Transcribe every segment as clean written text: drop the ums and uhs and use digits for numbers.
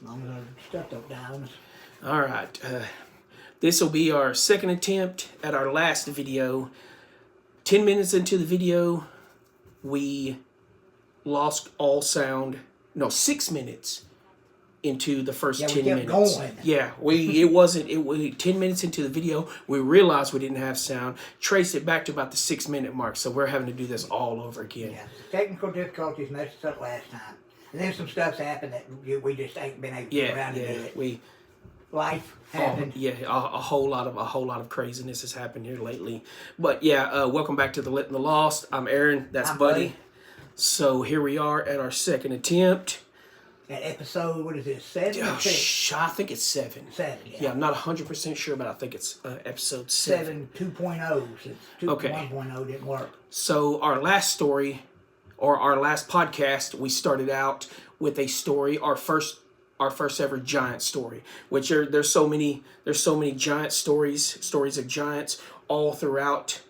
long as the stuff don't die on us. All right. This will be our second attempt at our last video. 10 minutes into the video, we lost all sound. No, 6 minutes into the first 10 minutes. Going. Yeah, it wasn't 10 minutes into the video, we realized we didn't have sound, traced it back to about the 6 minute mark, so we're having to do this all over again. Yeah, technical difficulties messed us up last time. And then some stuff's happened that we just ain't been able to get around to do it. Life happened. A whole lot of craziness has happened here lately. But yeah, welcome back to the Lit and the Lost. I'm Aaron, that's Buddy. So here we are at our second attempt. At episode, what is it, 7 or 6? I think it's 7. 7, yeah. Yeah, I'm not 100% sure, but I think it's episode 7. 2.0, since 1.0 didn't work. So our last story, or our last podcast, we started out with a story, our first ever giant story, which there's so many giant stories of giants all throughout,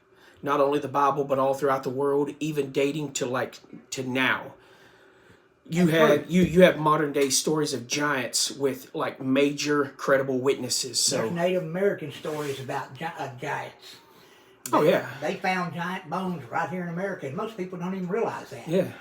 not only the Bible, but all throughout the world, even dating to now. You have modern day stories of giants with like major credible witnesses. So there's Native American stories about giants. They found giant bones right here in America, and most people don't even realize that. Yeah.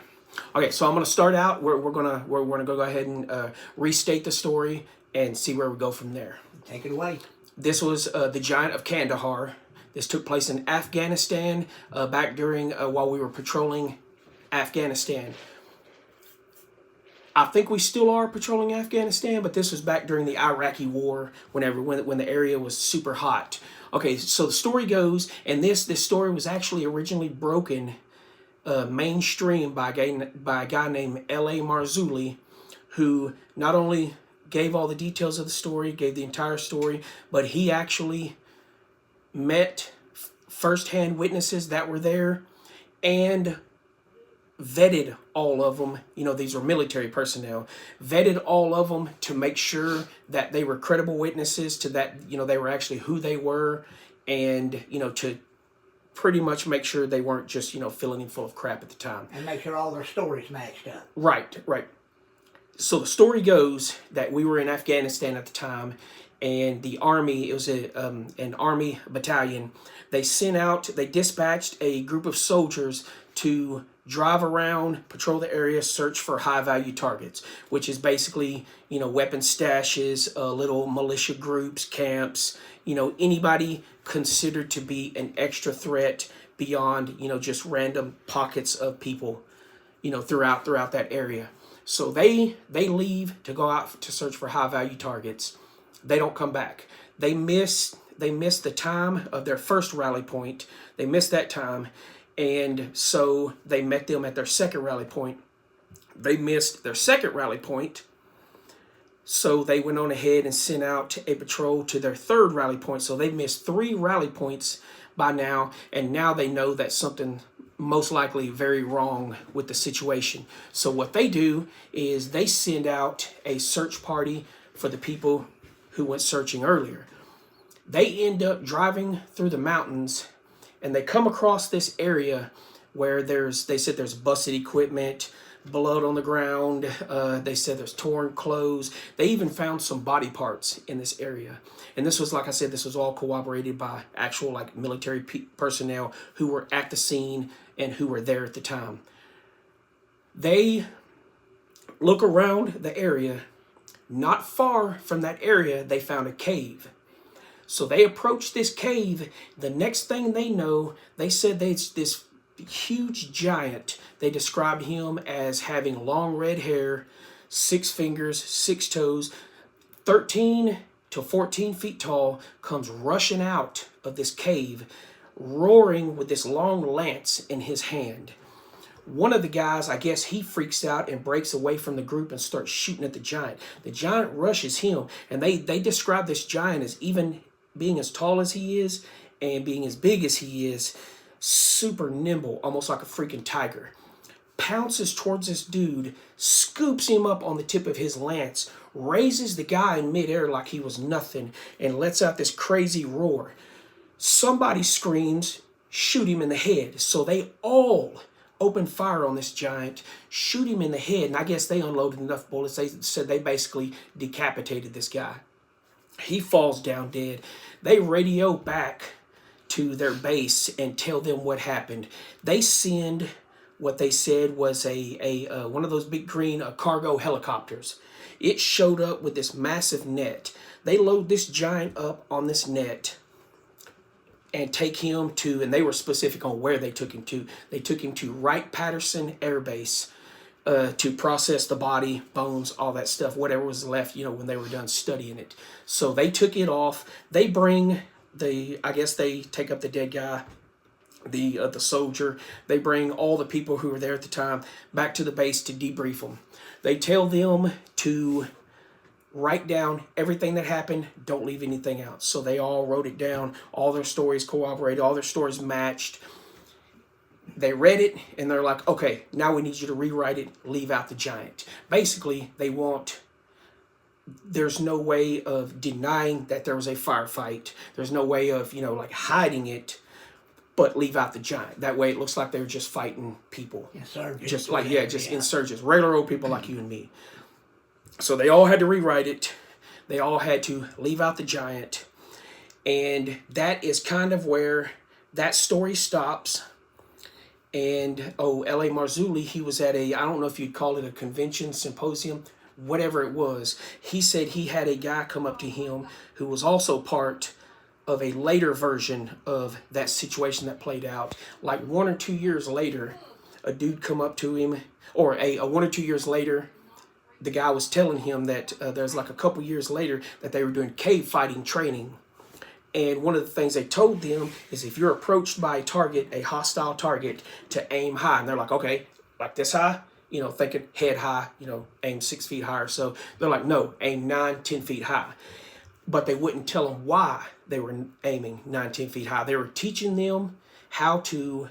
Okay, so I'm gonna start out. We're gonna go ahead and restate the story and see where we go from there. Take it away. This was the giant of Kandahar. This took place in Afghanistan back during while we were patrolling Afghanistan. I think we still are patrolling Afghanistan, but this was back during the Iraqi war, when the area was super hot. Okay, so the story goes, and this story was actually originally broken mainstream by a guy named L.A. Marzulli, who not only gave all the details of the story, gave the entire story, but he actually met firsthand witnesses that were there and vetted all of them. These were military personnel, vetted all of them to make sure that they were credible witnesses, to that they were actually who they were, and to pretty much make sure they weren't just filling him full of crap at the time, and make sure all their stories matched up. Right. So the story goes that we were in Afghanistan at the time, and the army, it was an army battalion. They dispatched a group of soldiers to drive around, patrol the area, search for high-value targets, which is basically, weapon stashes, little militia groups, camps, anybody considered to be an extra threat beyond, just random pockets of people, throughout that area. So they leave to go out to search for high-value targets. They don't come back. They miss the time of their first rally point. They missed that time. And so they met them at their second rally point. They missed their second rally point. So they went on ahead and sent out a patrol to their third rally point. So they missed 3 rally points by now. And now they know that something most likely very wrong with the situation. So what they do is they send out a search party for the people who went searching earlier. They end up driving through the mountains, and they come across this area where they said there's busted equipment, blood on the ground. They said there's torn clothes. They even found some body parts in this area. And this was, like I said, this was all corroborated by actual military personnel who were at the scene and who were there at the time. They look around the area. Not far from that area, they found a cave. So they approached this cave. The next thing they know, they said it's this huge giant. They described him as having long red hair, 6 fingers, 6 toes, 13 to 14 feet tall, comes rushing out of this cave, roaring with this long lance in his hand. One of the guys, I guess he freaks out and breaks away from the group and starts shooting at the giant. The giant rushes him, and they describe this giant as even being as tall as he is and being as big as he is, super nimble, almost like a freaking tiger. Pounces towards this dude, scoops him up on the tip of his lance, raises the guy in midair like he was nothing, and lets out this crazy roar. Somebody screams, shoot him in the head. So they all open fire on this giant, shoot him in the head, and I guess they unloaded enough bullets. They said they basically decapitated this guy. He falls down dead. They radio back to their base and tell them what happened. They send what they said was a one of those big green cargo helicopters. It showed up with this massive net. They load this giant up on this net and take him to, and they were specific on where they took him to. They took him to Wright-Patterson Air Base to process the body, bones, all that stuff, whatever was left, when they were done studying it. So they took it off. They bring I guess they take up the dead guy, the soldier. They bring all the people who were there at the time back to the base to debrief them. They tell them to write down everything that happened. Don't leave anything out. So they all wrote it down. All their stories corroborated. All their stories matched. They read it and they're like, okay, now we need you to rewrite it. Leave out the giant. Basically, there's no way of denying that there was a firefight. There's no way of, hiding it, but leave out the giant. That way it looks like they were just fighting people. Insurgents. Just insurgents. Regular old people like you and me. So they all had to rewrite it. They all had to leave out the giant. And that is kind of where that story stops. And, L.A. Marzulli, he was at I don't know if you'd call it a convention, symposium, whatever it was. He said he had a guy come up to him who was also part of a later version of that situation that played out. Like 1 or 2 years later, a dude come up to him, or 1 or 2 years later, the guy was telling him that there's like a couple years later that they were doing cave fighting training. And one of the things they told them is if you're approached by a hostile target, to aim high. And they're like, okay, like this high? Thinking head high, aim 6 feet higher. So they're like, no, aim 9, 10 feet high. But they wouldn't tell them why they were aiming 9, 10 feet high. They were teaching them how to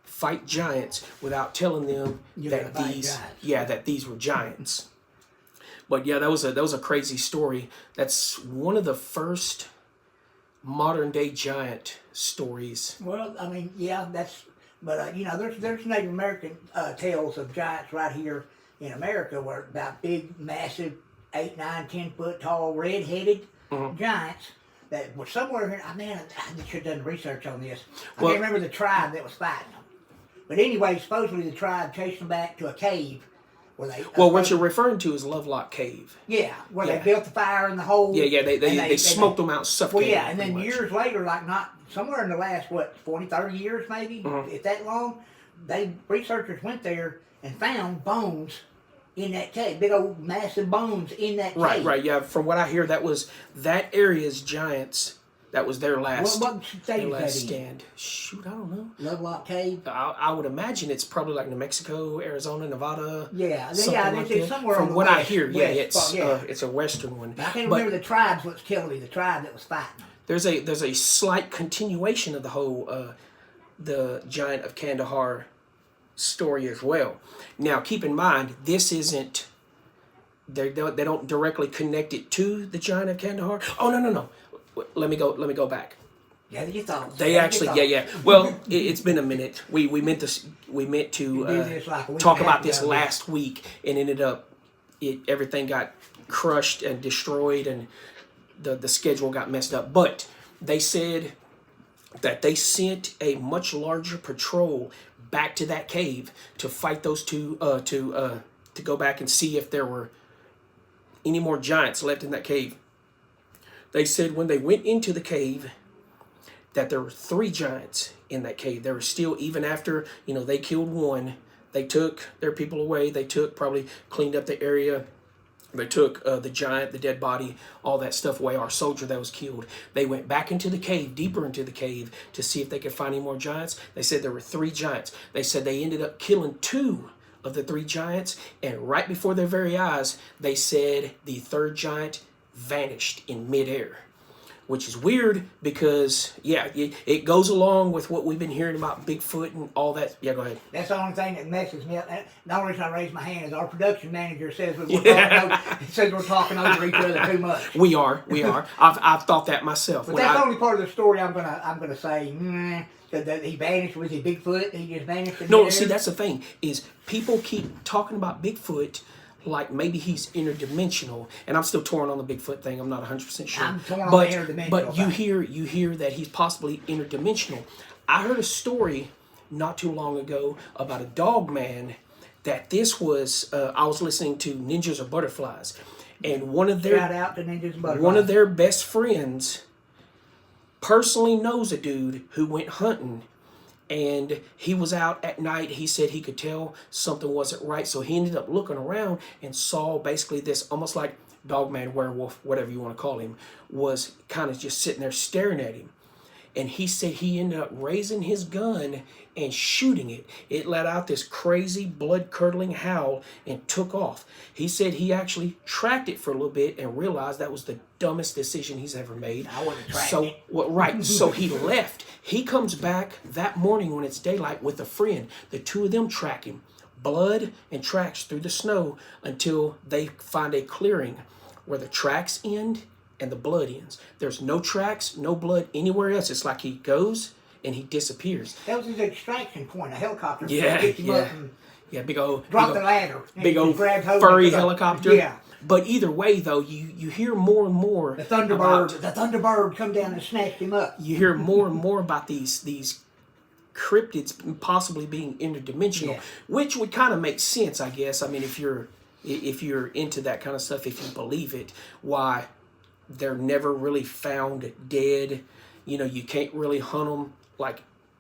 fight giants without telling them that these were giants. But yeah, that was a crazy story. That's one of the first modern day giant stories. Well, I mean, yeah, but there's Native American tales of giants right here in America, where about big, massive, 8, 9, 10 foot tall, red-headed giants that were somewhere here. I should have done research on this. I can't remember the tribe that was fighting them. But anyway, supposedly the tribe chased them back to a cave. What you're referring to is Lovelock Cave. Yeah, where they built the fire in the hole. Yeah, they smoked them out, suffocated. Well, yeah, and then years later, somewhere in the last, 20, 30 years maybe, if that long, researchers went there and found bones in that cave, big old massive bones in that cave. Right, yeah. From what I hear, that area's giants. That was their last, what state is that stand. Shoot, I don't know. Lovelock Cave? I would imagine it's probably like New Mexico, Arizona, Nevada. Yeah, it's somewhere from on the what west, I hear, west, it's a western one. But I can't remember the tribes what's killing me, the tribe that was fighting. There's a slight continuation of the whole the Giant of Kandahar story as well. Now, keep in mind, this isn't. They don't directly connect it to the Giant of Kandahar. Oh no. Let me go back. Yeah, you thought. They actually, yeah. Well, it's been a minute. We meant to talk about this last week, and ended up everything got crushed and destroyed, and the schedule got messed up. But they said that they sent a much larger patrol back to that cave to fight those two to go back and see if there were any more giants left in that cave. They said when they went into the cave that there were 3 giants in that cave. There were still, even after, they killed one, they took their people away. They probably cleaned up the area. They took the giant, the dead body, all that stuff away, our soldier that was killed. They went back into the cave, deeper into the cave, to see if they could find any more giants. They said there were 3 giants. They said they ended up killing 2 of the 3 giants, and right before their very eyes, they said the 3rd giant vanished in midair. which is weird because it goes along with what we've been hearing about Bigfoot and all that. Yeah, go ahead. That's the only thing that messes me up. The only reason I raise my hand is our production manager says we're talking over each other too much. We are. I've thought that myself. But that's the only part of the story I'm gonna say. That he vanished. Was he Bigfoot? He just vanished. No, see, that's the thing is people keep talking about Bigfoot like maybe he's interdimensional, and I'm still torn on the Bigfoot thing. I'm not 100% sure. I'm torn on the interdimensional. But you hear that he's possibly interdimensional. I heard a story not too long ago about a dog man. That this was I was listening to Ninjas or Butterflies, and one of their shout out to Ninjas and Butterflies. One of their best friends personally knows a dude who went hunting. And he was out at night. He said he could tell something wasn't right. So he ended up looking around and saw basically this almost like dogman, werewolf, whatever you want to call him, was kind of just sitting there staring at him. And he said he ended up raising his gun and shooting it. It let out this crazy blood-curdling howl and took off. He said he actually tracked it for a little bit and realized that was the dumbest decision he's ever made. I wouldn't track it. Right. So he left. He comes back that morning when it's daylight with a friend. The two of them track him. Blood and tracks through the snow until they find a clearing where the tracks end and the blood ends. There's no tracks, no blood anywhere else. It's like he goes and he disappears. That was his extraction point, a helicopter. Yeah, Picked him up and big old dropped the ladder. Big old furry helicopter. Yeah. But either way, though, you hear more and more. The Thunderbird come down and snatched him up. You hear more and more about these cryptids possibly being interdimensional, which would kind of make sense, I guess. I mean, if you're into that kind of stuff, if you believe it, why they're never really found dead. You can't really hunt them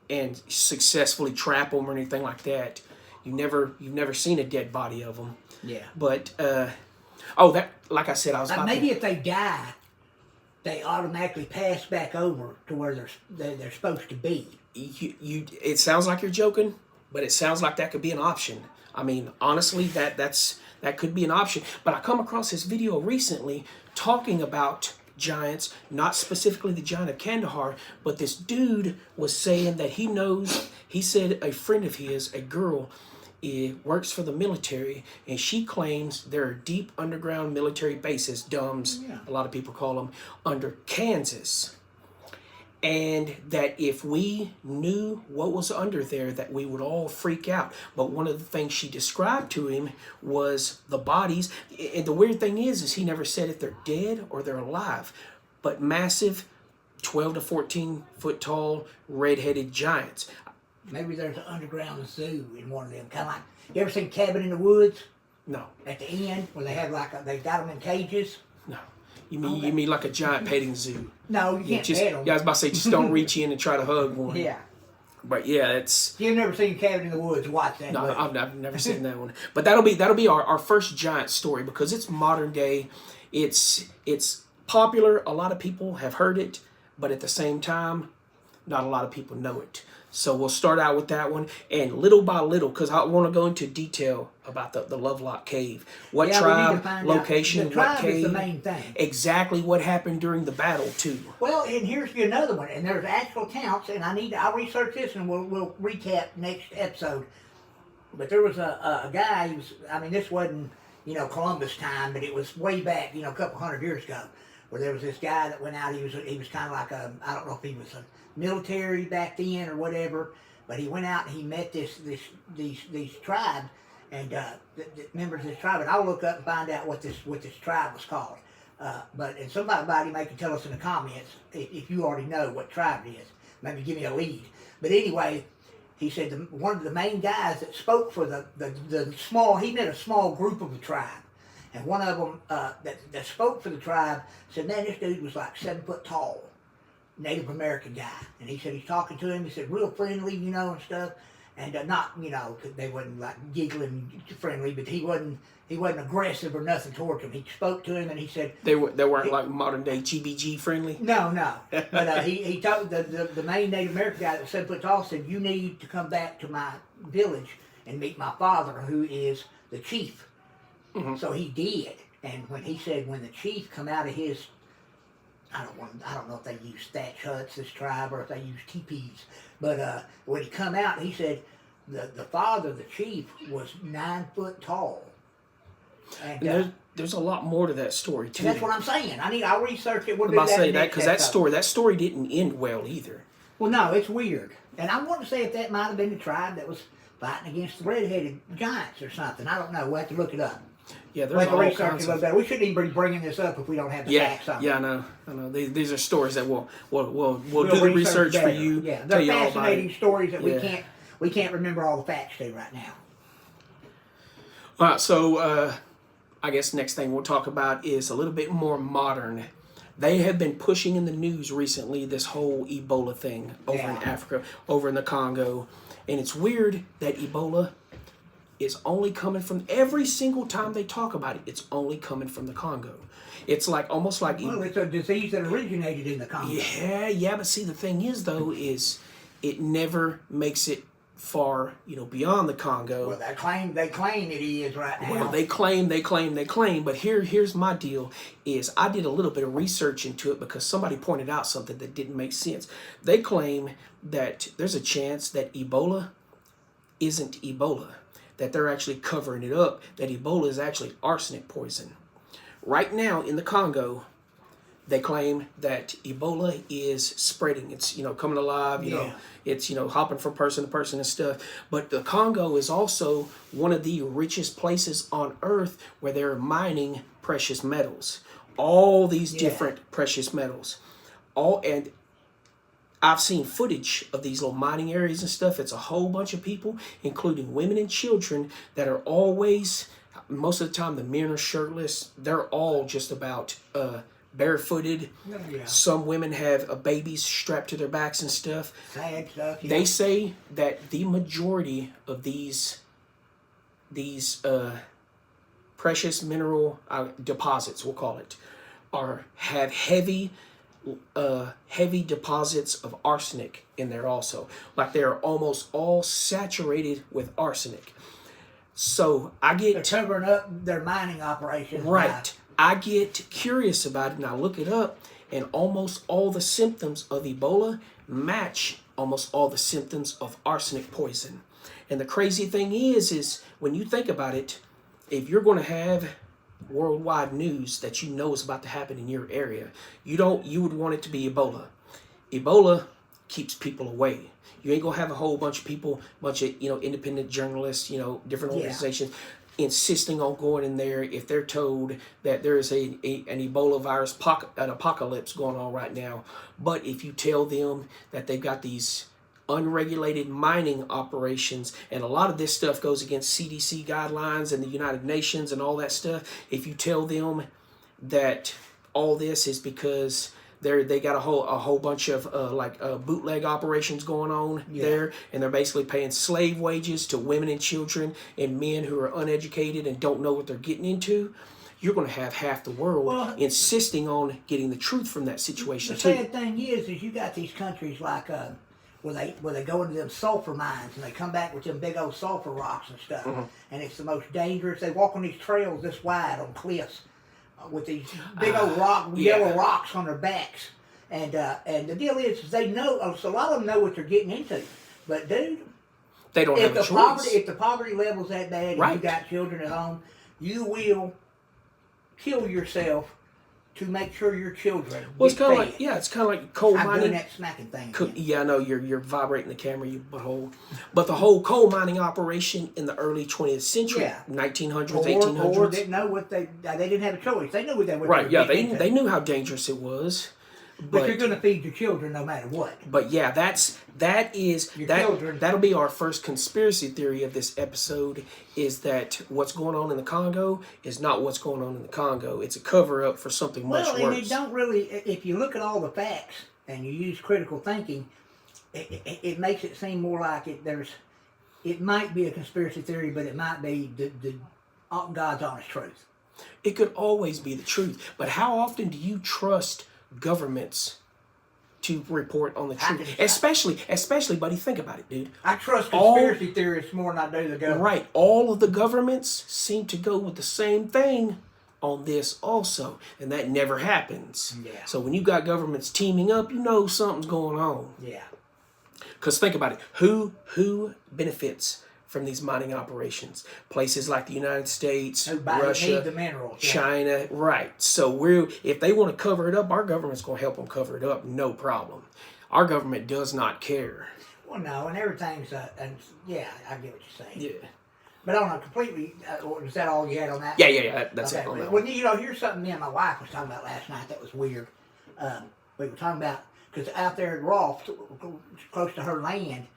and successfully trap them or anything like that. You've never seen a dead body of them. Yeah. But like I said, I was about maybe if they die, they automatically pass back over to where they're supposed to be. It sounds like you're joking, but it sounds like that could be an option. I mean, honestly, that could be an option. But I come across this video recently talking about giants, not specifically the giant of Kandahar, but this dude was saying that he said a friend of his, a girl, works for the military, and she claims there are deep underground military bases, DUMBs, a lot of people call them, under Kansas. And that if we knew what was under there, that we would all freak out. But one of the things she described to him was the bodies. And the weird thing is he never said if they're dead or they're alive. But massive, 12 to 14 foot tall, red-headed giants. Maybe there's an underground zoo in one of them. Kind of like, you ever seen Cabin in the Woods? No. At the end, where they have they got them in cages? No. You mean like a giant petting zoo? No, you can't pet them. Yeah, I was about to say, just don't reach in and try to hug one. Yeah. But yeah, it's. You've never seen Cabin in the Woods? Watch that. No, I've never seen that one. But that'll be our first giant story because it's modern day. It's popular. A lot of people have heard it, but at the same time, not a lot of people know it. So we'll start out with that one, and little by little, because I want to go into detail about the Lovelock Cave. What tribe, location, the tribe what cave. Is the main thing. Exactly what happened during the battle, too. Well, and here's another one, and there's actual counts, and I'll research this, and we'll recap next episode. But there was a guy, this wasn't, Columbus time, but it was way back, a couple hundred years ago, where there was this guy that went out, he was kind of like I don't know if he was a military back then or whatever, but he went out and he met these tribes and the members of this tribe, and I'll look up and find out what this tribe was called. And somebody may can tell us in the comments if you already know what tribe it is. Maybe give me a lead. But anyway, he said one of the main guys that spoke for the small, he met a small group of the tribe, and one of them that spoke for the tribe said, man, this dude was like 7 foot tall. Native American guy, and he said he's talking to him. He said real friendly, and stuff, and not, they wasn't like giggling friendly, but he wasn't aggressive or nothing towards him. He spoke to him, and he said they weren't like modern day GBG friendly. No, but he told the main Native American guy that was 7 foot tall said you need to come back to my village and meet my father, who is the chief. Mm-hmm. So he did, and when the chief come out of his I don't know if they use thatch huts, this tribe, or if they use teepees. But when he come out, he said the father, the chief, was 9 foot tall. And there's a lot more to that story too. that's what I'm saying. I'll research it. We'll I'm do about to that say that next because that story didn't end well either. Well, no, it's weird. And I want to say if that might have been the tribe that was fighting against the red-headed giants or something. I don't know. We'll have to look it up. Yeah, there's we'll have to all research kinds a little better. We shouldn't even be bringing this up if we don't have the facts on it. Yeah, I know. These are stories that we'll do the research for you. Yeah, tell they're you all about fascinating it. stories that we can't remember all the facts to right now. All right, so I guess next thing we'll talk about is a little bit more modern. They have been pushing in the news recently this whole Ebola thing over in Africa, over in the Congo. And it's weird that Ebola is only coming from, every single time they talk about it, it's only coming from the Congo. It's like almost like... Well, it's a disease that originated in the Congo. Yeah, but see, the thing is, though, is it never makes it far, beyond the Congo. Well, they claim it is right now. Well, they claim, but here's my deal is I did a little bit of research into it because somebody pointed out something that didn't make sense. They claim that there's a chance that Ebola isn't Ebola, that they're actually covering it up, that Ebola is actually arsenic poison. Right now in the Congo, they claim that Ebola is spreading. It's, coming alive, it's, hopping from person to person and stuff. But the Congo is also one of the richest places on earth where they're mining precious metals. All these different precious metals. And I've seen footage of these little mining areas and stuff. It's a whole bunch of people, including women and children, that are always, most of the time the men are shirtless. They're all just about barefooted. Some women have babies strapped to their backs and stuff. Sad stuff. They say that the majority of these precious mineral deposits, we'll call it, have heavy deposits of arsenic in there also. Like they're almost all saturated with arsenic. So they're covering up their mining operations. Right. I get curious about it and I look it up, and almost all the symptoms of Ebola match almost all the symptoms of arsenic poison. And the crazy thing is when you think about it, if you're going to have worldwide news that is about to happen in your area, you would want it to be Ebola. Ebola keeps people away. You ain't gonna have a whole bunch of people, independent journalists, different organizations insisting on going in there if they're told that there is an Ebola virus an apocalypse going on right now. But if you tell them that they've got these unregulated mining operations, and a lot of this stuff goes against CDC guidelines and the United Nations and all that stuff, if you tell them that all this is because they got a whole bunch of bootleg operations going on there, and they're basically paying slave wages to women and children and men who are uneducated and don't know what they're getting into, you're going to have half the world insisting on getting the truth from that situation too. The sad thing is you got these countries like where they go into them sulfur mines and they come back with them big old sulfur rocks and stuff, and it's the most dangerous. They walk on these trails this wide on cliffs with these big old yellow rocks on their backs, and the deal is they know. So a lot of them know what they're getting into, but dude, they don't have a choice. If the poverty level's that bad and you got children at home, you will kill yourself to make sure your children. Well, it's kind of like coal mining. I'm doing that smacking thing. Yeah, I know you're vibrating the camera, you butthole. But the whole coal mining operation in the early 20th century, 1900s, 1800s. Or didn't know what they didn't have a choice. They knew what they were. Right. Yeah, they knew how dangerous it was. But you're going to feed your children no matter what. But yeah, that'll be our first conspiracy theory of this episode, is that what's going on in the Congo is not what's going on in the Congo. It's a cover up for something much worse. Well, and it don't really, if you look at all the facts and you use critical thinking, it makes it seem more like it might be a conspiracy theory, but it might be the God's honest truth. It could always be the truth. But how often do you trust governments to report on the truth? Especially, buddy, think about it, dude. I trust conspiracy theorists more than I do the government. Right. All of the governments seem to go with the same thing. on this also, and that never happens. Yeah. So when you got governments teaming up, you know something's going on. Yeah. Because think about it, who benefits from these mining operations? Places like the United States, Everybody need Russia, the minerals. Yeah. China, right? So if they want to cover it up, our government's going to help them cover it up, no problem. Our government does not care. Well, no, and everything's and yeah, I get what you're saying. Yeah. But on a completely, was that all you had on that? Yeah. That's Okay. it. On that Well, one. you know, here's something me and my wife was talking about last night that was weird. We were talking about, because out there at Rolfe, close to her land,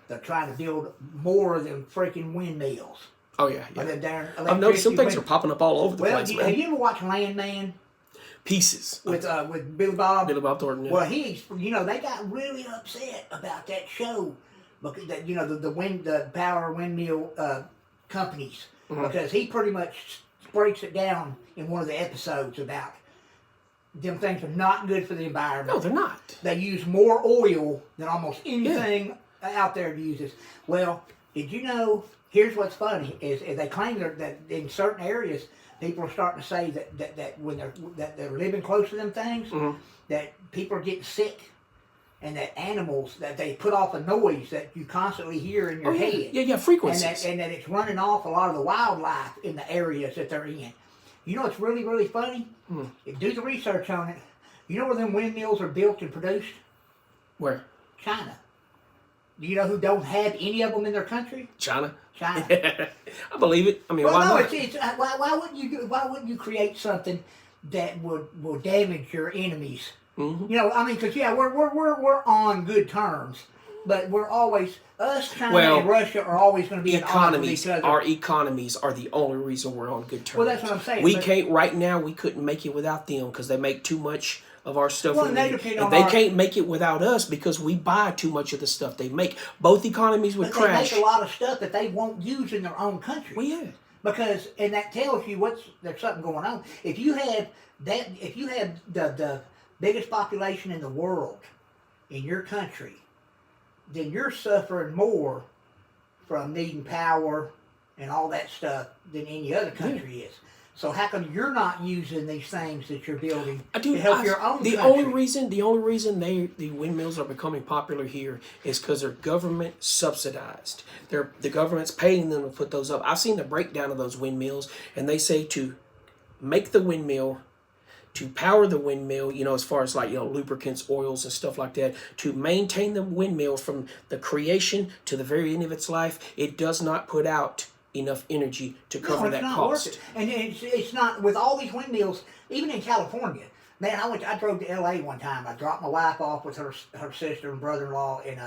they're trying to build more than freaking windmills. Oh yeah. I've noticed some things are popping up all over the place, man. Have you ever watched Landman Pieces with Billy Bob? Billy Bob Thornton. Yeah. Well, they got really upset about that show because the power windmill companies, because he pretty much breaks it down in one of the episodes about them things are not good for the environment. No, they're not. They use more oil than almost anything out there uses. Well, did you know? Here's what's funny: is they claim that in certain areas, people are starting to say that when they're living close to them things, that people are getting sick, and that animals that they put off a noise that you constantly hear in your head. Yeah, frequencies. And that it's running off a lot of the wildlife in the areas that they're in. You know what's really, really funny? Do the research on it. You know where them windmills are built and produced? Where? China. Do you know who don't have any of them in their country? China. China. I believe it. I mean, Well, why no, not? why wouldn't you create something that will damage your enemies? Mm-hmm. You know, I mean, because we're on good terms, but we're always China and Russia are always going to be economies. at odds with each other. Our economies are the only reason we're on good terms. Well, that's what I'm saying. We can't right now. We couldn't make it without them because they make too much of our stuff. Well, and they depend on they can't make it without us because we buy too much of the stuff they make. Both economies would crash. They make a lot of stuff that they won't use in their own country. Well, yeah. Because that tells you there's something going on. If you have the biggest population in the world in your country, then you're suffering more from needing power and all that stuff than any other country is. So how come you're not using these things that you're building to help your own country? The only reason the windmills are becoming popular here is because they're government subsidized. The government's paying them to put those up. I've seen the breakdown of those windmills, and they say to make the windmill, to power the windmill, as far as lubricants, oils, and stuff like that, to maintain the windmill from the creation to the very end of its life, it does not put out enough energy to cover that cost. And it's not with all these windmills, even in California. Man, I drove to L.A. one time. I dropped my wife off with her sister and brother-in-law in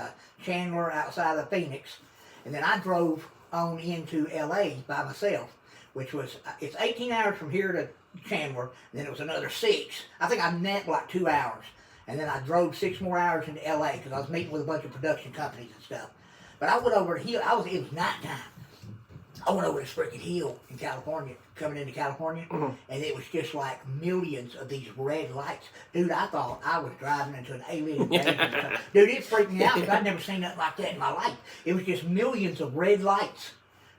Chandler outside of Phoenix, and then I drove on into L.A. by myself, which was it's 18 hours from here to Chandler, and then it was another 6. I think I napped like 2 hours, and then I drove 6 more hours into L.A. because I was meeting with a bunch of production companies and stuff. But I went over the hill. It was nighttime. I went over this freaking hill in California, coming into California, and it was just like millions of these red lights. Dude, I thought I was driving into an alien invasion. Dude, it freaked me out because I'd never seen nothing like that in my life. It was just millions of red lights,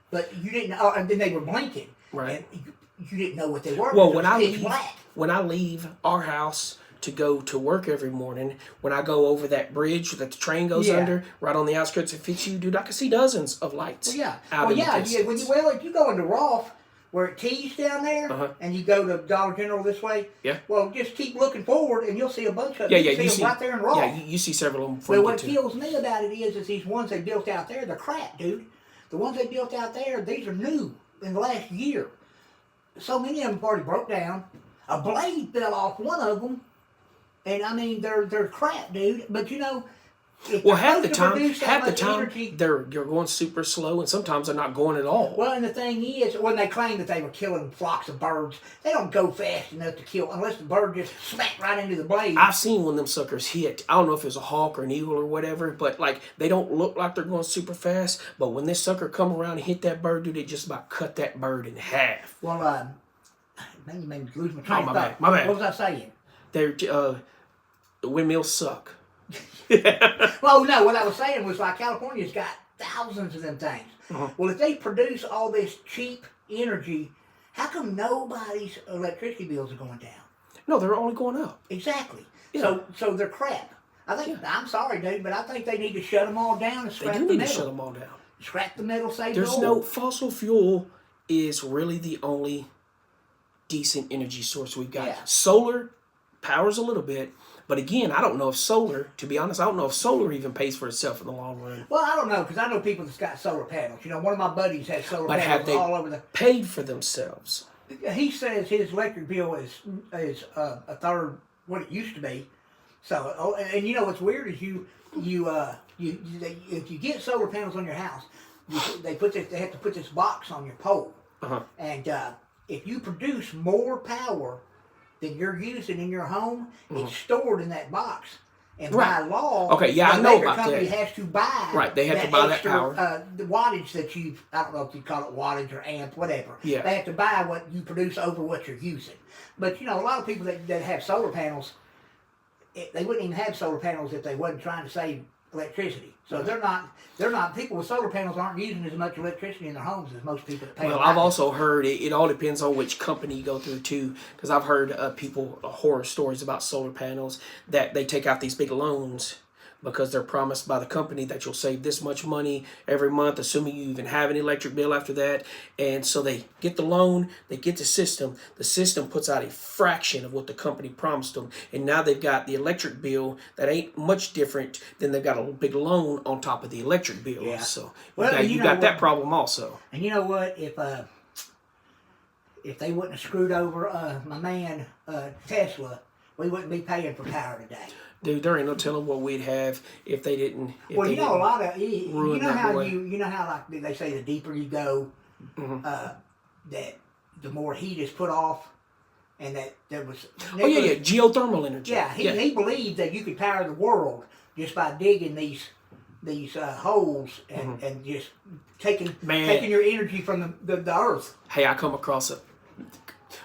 but you didn't know, and then they were blinking. Right. And you didn't know what they were. Well, when I leave our house to go to work every morning, when I go over that bridge that the train goes under, right on the outskirts of Fitzhugh, dude, I can see dozens of lights. Well, yeah. Out in the distance. If you go into Rolfe, where it tees down there, and you go to Dollar General this way, well, just keep looking forward, and you'll see a bunch of them. You see them right there in Rolfe. Yeah, you see several of them. But what kills me about it is these ones they built out there, they're crap, dude. The ones they built out there, these are new in the last year. So many of them already broke down. A blade fell off one of them. And I mean, they're crap, dude. But half the time you're going super slow, and sometimes they're not going at all. Well, and the thing is, when they claim that they were killing flocks of birds, they don't go fast enough to kill unless the bird just smacked right into the blade. I've seen when them suckers hit. I don't know if it was a hawk or an eagle or whatever, but they don't look like they're going super fast. But when this sucker come around and hit that bird, dude, they just about cut that bird in half. Well, man, you made me lose my train of thought. My bad. What was I saying? The windmills suck. Well, no, what I was saying was California's got thousands of them things. Well, if they produce all this cheap energy, How come nobody's electricity bills are going down? No, they're only going up. Exactly. Yeah. So they're crap. I think I'm sorry, dude, but I think they need to shut them all down and They scrap do the need to metal. shut them all down. Scrap the metal, save There's the no oil. fossil fuel is really the only decent energy source we've got. Yeah. Solar powers a little bit, but again, I don't know if solar, to be honest, I don't know if solar even pays for itself in the long run. Well, I don't know, because I know people that's got solar panels. You know, one of my buddies has solar But have panels they all over the. paid for themselves? He says his electric bill is a third what it used to be. So, and you know what's weird is if you get solar panels on your house, they have to put this box on your pole, and if you produce more power than you're using in your home, it's stored in that box. And by law, Okay, yeah, I the know electric about company that. has to buy Right, they have to buy that extra, power. the wattage that I don't know if you call it wattage or amp, whatever. Yeah. They have to buy what you produce over what you're using. But you know, a lot of people that have solar panels, they wouldn't even have solar panels if they wasn't trying to save electricity. So they're not people with solar panels aren't using as much electricity in their homes as most people that pay. Well, I've also heard it all depends on which company you go through too, because I've heard horror stories about solar panels that they take out these big loans because they're promised by the company that you'll save this much money every month, assuming you even have an electric bill after that. And so they get the loan, they get the system puts out a fraction of what the company promised them, and now they've got the electric bill that ain't much different than they've got a big loan on top of the electric bill. Yeah. So Well, you got that problem also. And you know what? If they wouldn't have screwed over my man Tesla, we wouldn't be paying for power today. Dude, there ain't no telling what we'd have if they didn't. Well, you know, a lot of you ruin know that how boy. you know how like they say the deeper you go, that the more heat is put off, and that there was. Oh yeah, geothermal energy. Yeah, he believed that you could power the world just by digging these holes and just taking your energy from the earth. Hey, I come across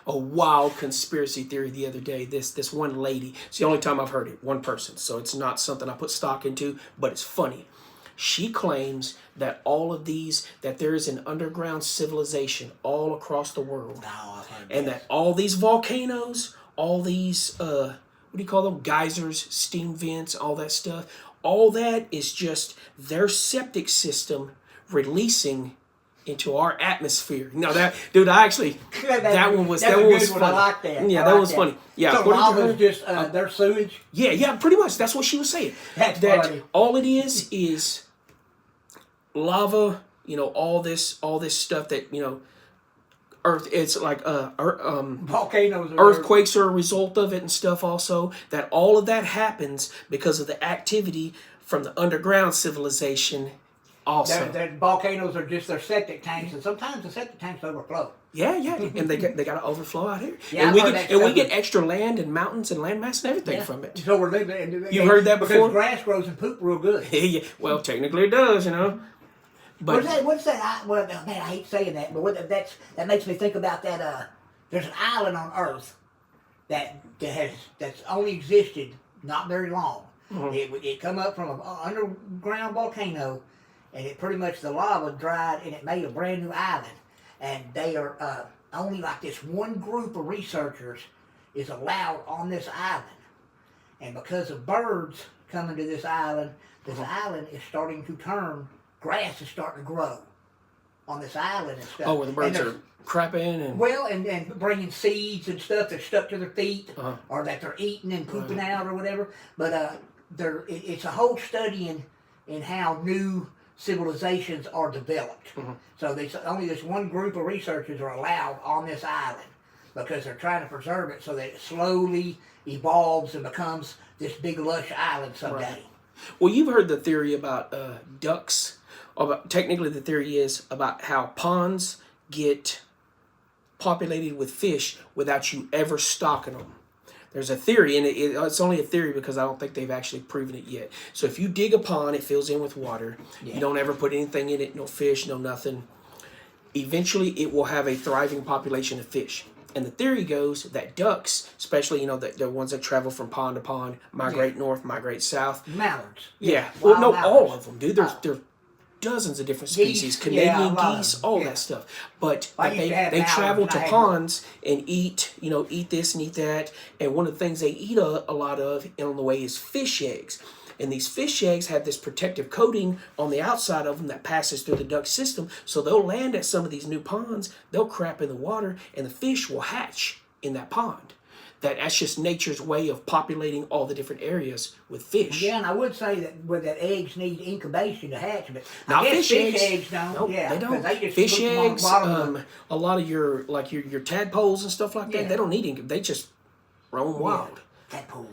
a wild conspiracy theory the other day. This one lady, it's the only time I've heard it, one person, so it's not something I put stock into, but it's funny. She claims that that there is an underground civilization all across the world. I've heard And that all these volcanoes, all these what do you call them? Geysers, steam vents, all that stuff. All that is just their septic system releasing into our atmosphere. No, that dude, that one was funny. I like that. Yeah, I that like was funny. Yeah, so according to her- lava's just their sewage. yeah, pretty much. That's what she was saying. That's that funny. all it is lava. You know, all this stuff that Earth. It's like Volcanoes. earthquakes are a result of it and stuff. Also, that all of that happens because of the activity from the underground civilization. Also, The volcanoes are just their septic tanks, and sometimes the septic tanks overflow. yeah, and they got to overflow out here. Yeah, and we I've heard get that we get extra land and mountains and landmass and everything from it. So we're living. You've heard that before? Because grass grows in poop real good. Yeah, well, technically it does, But What's that? Well, man, I hate saying that, but that makes me think about that. There's an island on Earth that's only existed not very long. It come up from an underground volcano, and it pretty much the lava dried, and it made a brand new island. And they are only like this one group of researchers is allowed on this island, and because of birds coming to this island is starting to turn. Grass is starting to grow on this island and stuff. oh, where the birds are crapping and well, and bringing seeds and stuff that's stuck to their feet, or that they're eating and pooping out or whatever. But it's a whole study in how new civilizations are developed. So only this one group of researchers are allowed on this island because they're trying to preserve it so that it slowly evolves and becomes this big lush island someday. Right. Well, you've heard the theory about ducks. Technically, the theory is about how ponds get populated with fish without you ever stocking them. There's a theory, and it's only a theory because I don't think they've actually proven it yet. So if you dig a pond, it fills in with water. Yeah. You don't ever put anything in it, no fish, no nothing. Eventually, it will have a thriving population of fish. And the theory goes that ducks, especially, the ones that travel from pond to pond, migrate north, migrate south. Mallards. Yeah. Well, no, mallards. all of them, dude. They're dozens of different Geese, species, yeah, Canadian a lot of geese, them, all yeah. that stuff. But I that used to have they mallards, travel to I had ponds and eat, eat this and eat that. And one of the things they eat a lot of on the way is fish eggs. And these fish eggs have this protective coating on the outside of them that passes through the duct system. So they'll land at some of these new ponds, they'll crap in the water, and the fish will hatch in that pond. That's just nature's way of populating all the different areas with fish. Yeah, and I would say that eggs need incubation to hatch, but Now, I guess fish eggs don't. Nope, Yeah, they 'cause don't. They just Fish put them on the eggs, bottom of the- a lot of your tadpoles and stuff like that, Yeah. they don't need incubation. They just roam wild. tadpoles.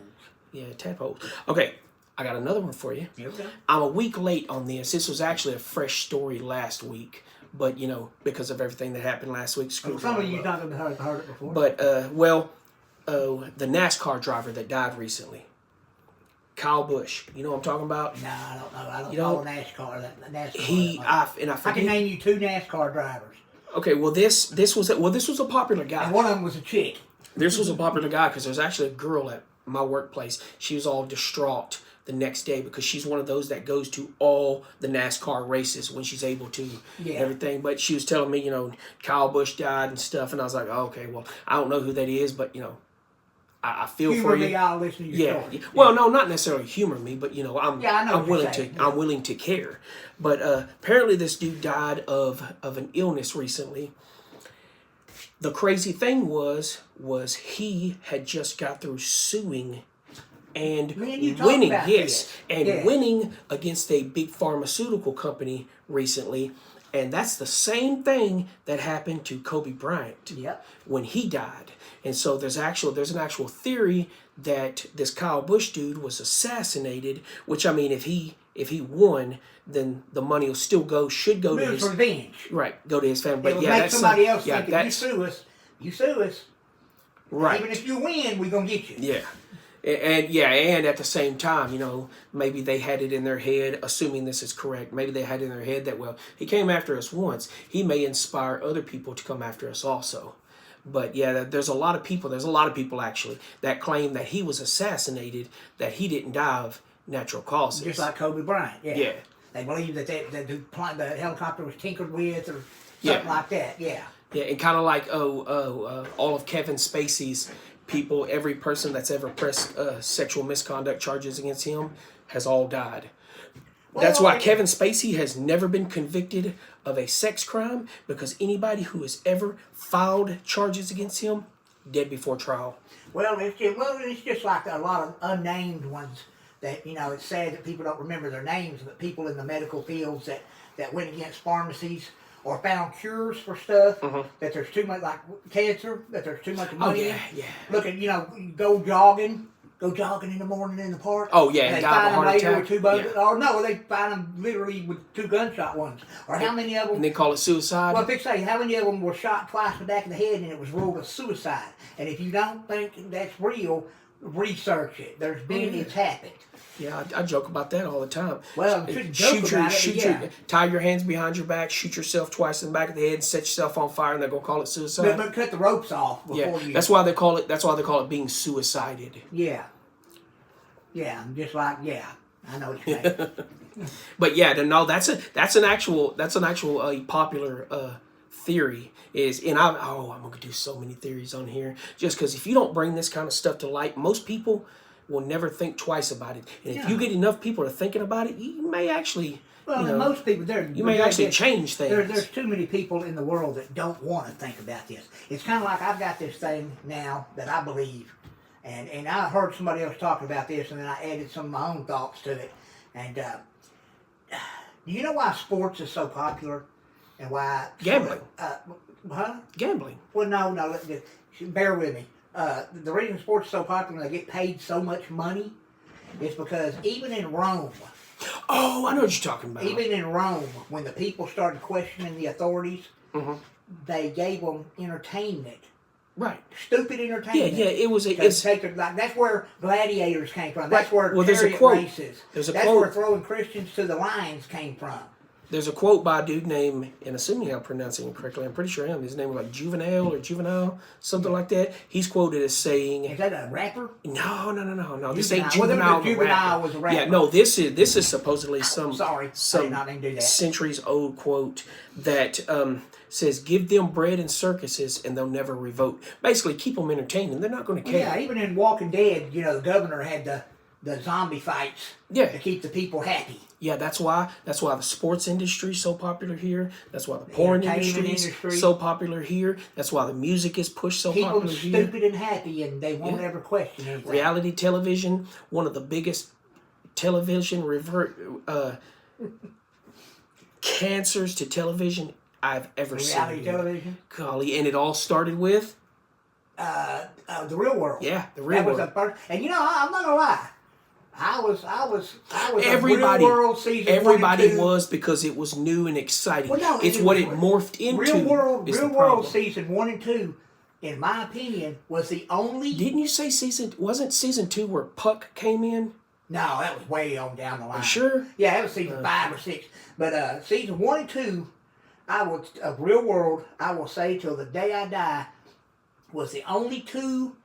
Yeah, tadpoles. Okay, I got another one for you. Okay. I'm a week late on this. This was actually a fresh story last week, but because of everything that happened last week, screwed Some of it you all not up. have heard it before. But the NASCAR driver that died recently, Kyle Busch. You know what I'm talking about? No, I don't know. I don't You follow don't- NASCAR. NASCAR. He I I can forget. name you 2 NASCAR drivers, Okay, well this was a popular guy. and one of them was a chick. This was a popular guy because there's actually a girl at my workplace. She was all distraught the next day because she's one of those that goes to all the NASCAR races when she's able to, Yeah. everything. But she was telling me, Kyle Busch died and stuff, and I was like, oh, okay, well, I don't know who that is, but I feel Humor for you. me, I'll listen to your Yeah. story. Well, no, not necessarily humor me, but I'm Yeah, I know I'm what you're willing saying, to yeah. I'm willing to care. But apparently this dude died of an illness recently. The crazy thing was he had just got through suing and Man, you talked winning, about yes, this. and Yeah. winning against a big pharmaceutical company recently. And that's the same thing that happened to Kobe Bryant Yep. when he died. And so there's an actual theory that this Kyle Busch dude was assassinated, which I mean if he won, then the money will still should go to It was his revenge. go to his family. But It would yeah, make that's somebody else yeah, think if you sue us, right. even if you win, we're gonna get you. Yeah. And at the same time, maybe they had it in their head, assuming this is correct, maybe they had it in their head that, well, he came after us once, he may inspire other people to come after us also. But yeah, there's a lot of people actually that claim that he was assassinated, that he didn't die of natural causes. Just like Kobe Bryant. Yeah. Yeah. They believe that the helicopter was tinkered with or Yeah. something like that. Yeah. Yeah, and kind of like all of Kevin Spacey's people, every person that's ever pressed sexual misconduct charges against him has all died. That's why Kevin Spacey has never been convicted of a sex crime, because anybody who has ever filed charges against him, dead before trial. Well, it's just like a lot of unnamed ones that, it's sad that people don't remember their names, but people in the medical fields that went against pharmacies or found cures for stuff, that there's too much, like cancer, that there's too much money in. yeah. Look at, go jogging in the morning in the park. Oh, yeah, and and they die of a find them heart later attack. with 2 bullets. Or no, they find them literally with 2 gunshot wounds. Or how many of them? And they call it suicide. Well, if say how many of them were shot twice in the back of the head and it was ruled a suicide. And if you don't think that's real, research it. It's happened. Yeah, I joke about that all the time. Well, you shouldn't joke about it, tie your hands behind your back, shoot yourself twice in the back of the head, and set yourself on fire, and they're gonna call it suicide. But cut the ropes off before Yeah, you. that's why they call it being suicided. Yeah. Yeah, I'm just like, I know what you're saying. But yeah, no, that's an actual popular theory is, and I'm gonna do so many theories on here, just because if you don't bring this kind of stuff to light, most people will never think twice about it. And if you get enough people to thinking about it, you may actually, Well, and most people, you may actually change things. There's too many people in the world that don't want to think about this. It's kind of like I've got this thing now that I believe, and I heard somebody else talking about this, and then I added some of my own thoughts to it. And do you know why sports is so popular, and why Gambling. Gambling. Well, no. Bear with me. The reason sports is so popular and they get paid so much money is because even in Rome, Oh, I know what you're talking about. even in Rome, when the people started questioning the authorities, they gave them entertainment. Right. Stupid entertainment. Yeah, it was that's where gladiators came from. That's where Well, there's a chariot quote. races. There's a That's quote. where throwing Christians to the lions came from. There's a quote by a dude named, and assuming I'm pronouncing it correctly, I'm pretty sure I am. His name was like Juvenile, something like that. He's quoted as saying, Is that a rapper? No. This ain't Juvenile. Juvenile. Well, Juvenile was a rapper. Yeah, no. This is supposedly some Sorry, I some did not mean to do that. centuries old quote that says, "Give them bread and circuses, and they'll never revolt." Basically, keep them entertained, and they're not going to care. Yeah, even in Walking Dead, the governor had the zombie fights to keep the people happy. Yeah, that's why the sports industry is so popular here. That's why the porn industry is so popular here. That's why the music is pushed so Keep popular them here. stupid and happy, and they won't ever question anything. Reality television, one of the biggest television cancers to television I've ever seen. Reality television? Golly, and it all started with The Real World. the Real World. That was the first, and I'm not gonna lie. I was Everybody, Real World season everybody 1 and 2. was, because it was new and exciting. Well, no, it's what it morphed into. Real World is the Real World problem. season 1 and 2, in my opinion, was the only. Didn't you say wasn't season 2 where Puck came in? No, that was way on down the line. Sure. Yeah, that was season 5 or 6. But season 1 and 2, of Real World, I will say till the day I die, was the only two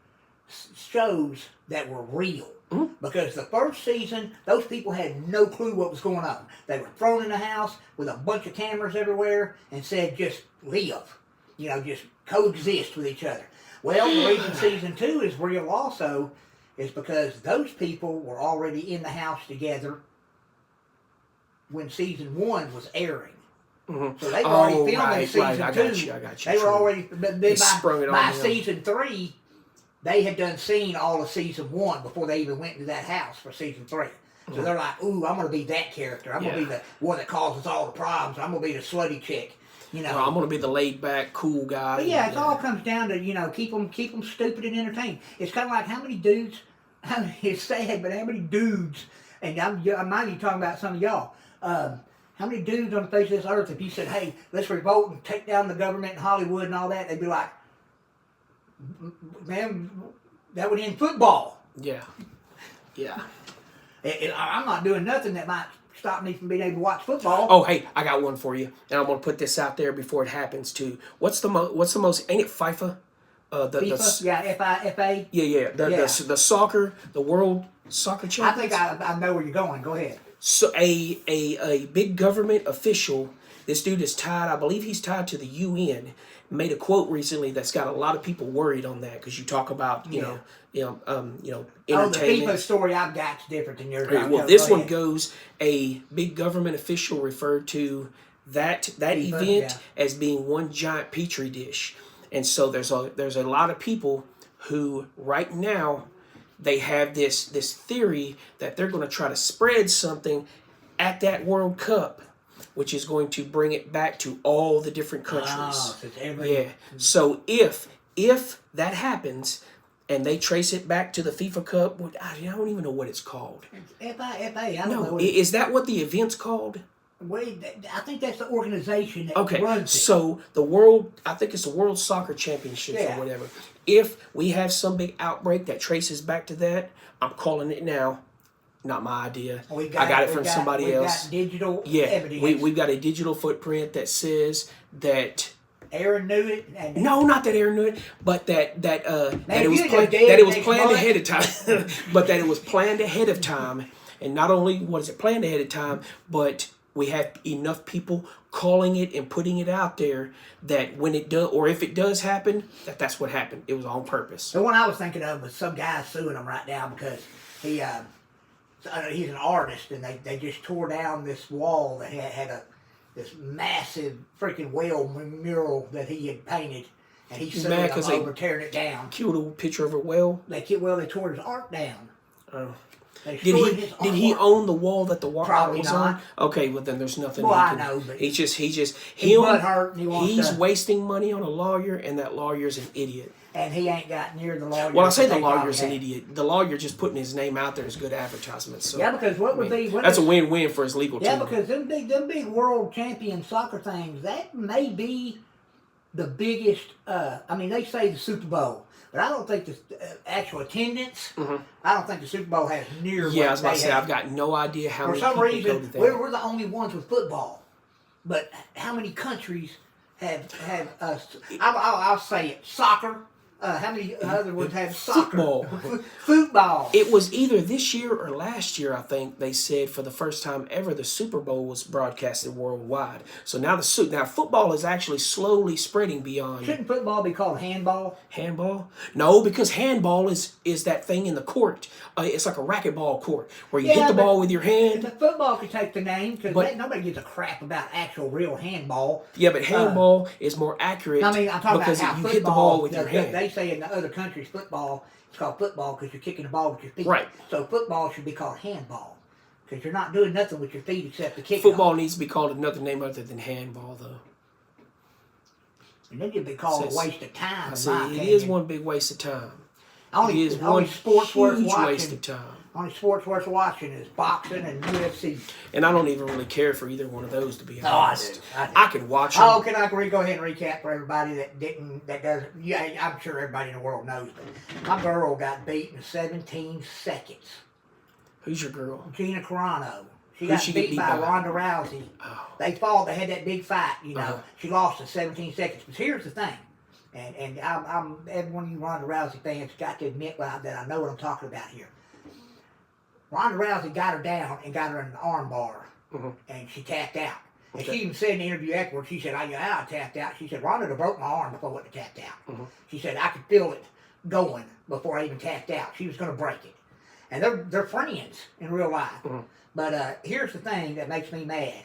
shows that were real. Mm-hmm. Because the first season, those people had no clue what was going on. They were thrown in a house with a bunch of cameras everywhere and said, just live. Just coexist with each other. Well, the reason season 2 is real also is because those people were already in the house together when season 1 was airing. Mm-hmm. So they were already filming season 2. I got you. They were already, but by them. season 3, they had done seen all of season 1 before they even went into that house for season 3. So they're like, ooh, I'm going to be that character. I'm going to be the one that causes all the problems. I'm going to be the slutty chick. I'm going to be the laid back, cool guy. But yeah, it all comes down to, keep them stupid and entertained. It's kind of like how many dudes, it's sad, but how many dudes, and I might be talking about some of y'all, how many dudes on the face of this earth, if you said, hey, let's revolt and take down the government in Hollywood and all that, they'd be like, man, that would end football. Yeah. I'm not doing nothing that might stop me from being able to watch football. Oh, hey, I got one for you, and I'm gonna put this out there before it happens too. What's the most? Ain't it FIFA? FIFA? F-I-F-A? Yeah. The soccer, the World Soccer Champions. I think I know where you're going. Go ahead. So a big government official, this dude is tied. I believe he's tied to the UN. Made a quote recently that's got a lot of people worried on that, because you talk about entertainment. Oh, the FIFA story I've got's different than yours. Right, well, this one goes, a big government official referred to that FIFA, event as being one giant petri dish, and so there's a lot of people who right now they have this theory that they're going to try to spread something at that World Cup, which is going to bring it back to all the different countries. So if that happens and they trace it back to the FIFA Cup, I don't even know what it's called. FIFA. I don't know. Is that what the event's called? Wait, I think that's the organization that runs it. So the world, I think it's the World Soccer Championships or whatever. If we have some big outbreak that traces back to that, I'm calling it now. Not my idea. I got it from somebody else. Got digital evidence. We've got a digital footprint that says that Aaron knew it. No, not that Aaron knew it, but that it was planned ahead of time. But that it was planned ahead of time, and not only was it planned ahead of time, but we have enough people calling it and putting it out there that when it does, or if it does happen, that's what happened. It was on purpose. The one I was thinking of was some guy suing him right now because he's an artist, and they just tore down this wall that had this massive freaking whale mural that he had painted, and he sued them over tearing it down. Killed a picture of a whale. They tore his art down. Oh. Did he own the wall that the wall was on? Okay, well then there's nothing. Well, I know, but he's butthurt, and he's wasting money on a lawyer, and that lawyer's an idiot. And he ain't got near the lawyer. Well, I say the lawyer's an idiot. The lawyer just putting his name out there is good advertisement. So because that's a win-win for his legal team. Yeah, because them big world champion soccer things, that may be the biggest. They say the Super Bowl. But I don't think the actual attendance, I don't think the Super Bowl has near what I was about to say, I've got no idea how many people go to that. We're the only ones with football. but how many countries have I'll say it, soccer. How many other ones have soccer? Football. Football. It was either this year or last year, I think they said for the first time ever the Super Bowl was broadcasted worldwide. So now now football is actually slowly spreading beyond. Shouldn't football be called handball? Handball? No, because handball is that thing in the court. It's like a racquetball court where you hit the ball with your hand. The football could take the name because nobody gives a crap about actual real handball. Yeah, but handball is more accurate. I mean, I'm talking because about how you football, hit the ball with your hand. They say in the other countries football, it's called football because you're kicking the ball with your feet. Right. So football should be called handball because you're not doing nothing with your feet except the kick. Football needs to be called another name other than handball, though. And then it'd be called a waste of time. It is one big waste of time. It is one sports worth huge watching. waste of time. Only sports worth watching is boxing and UFC. And I don't even really care for either one of those, to be No, I honest. do. I can watch them. Oh, can I go ahead and recap for everybody that doesn't? Yeah, I'm sure everybody in the world knows, but my girl got beat in 17 seconds. Who's your girl? Gina Carano. She Who'd got she beat get beat by by? Ronda Rousey. Oh. They fought. They had that big fight. You know, Uh-huh. she lost in 17 seconds. But here's the thing, and I'm every one of you Ronda Rousey fans got to admit that I know what I'm talking about here. Ronda Rousey got her down and got her in an arm bar, and she tapped out. And she even said in the interview afterwards, she said, I tapped out. She said, Ronda broke my arm before I went to tapped out. She said, I could feel it going before I even tapped out. She was going to break it. And they're friends in real life. But here's the thing that makes me mad.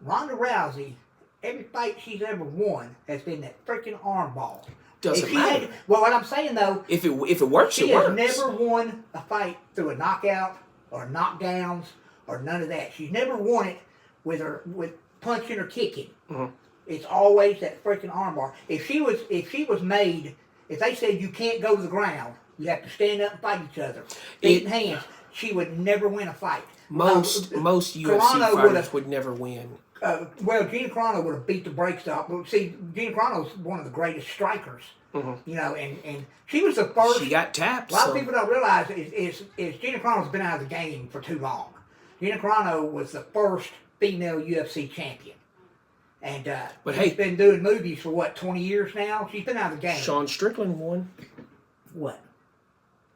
Ronda Rousey, every fight she's ever won has been that freaking arm ball. Doesn't matter. Well, what I'm saying though, If it works, she it works. has never won a fight through a knockout or knockdowns or none of that. She's never won it with punching or kicking. It's always that freaking armbar. If they said you can't go to the ground, you have to stand up and fight each other, feet and hands, she would never win a fight. Most UFC Carano fighters would never win. Well, Gina Carano would have beat the brakes off. But see, Gina Carano's one of the greatest strikers. You know, and she was the first. She got tapped. A lot of people don't realize is Gina Carano's been out of the game for too long. Gina Carano was the first female UFC champion. And she's been doing movies for what, 20 years now? She's been out of the game. Sean Strickland won. What?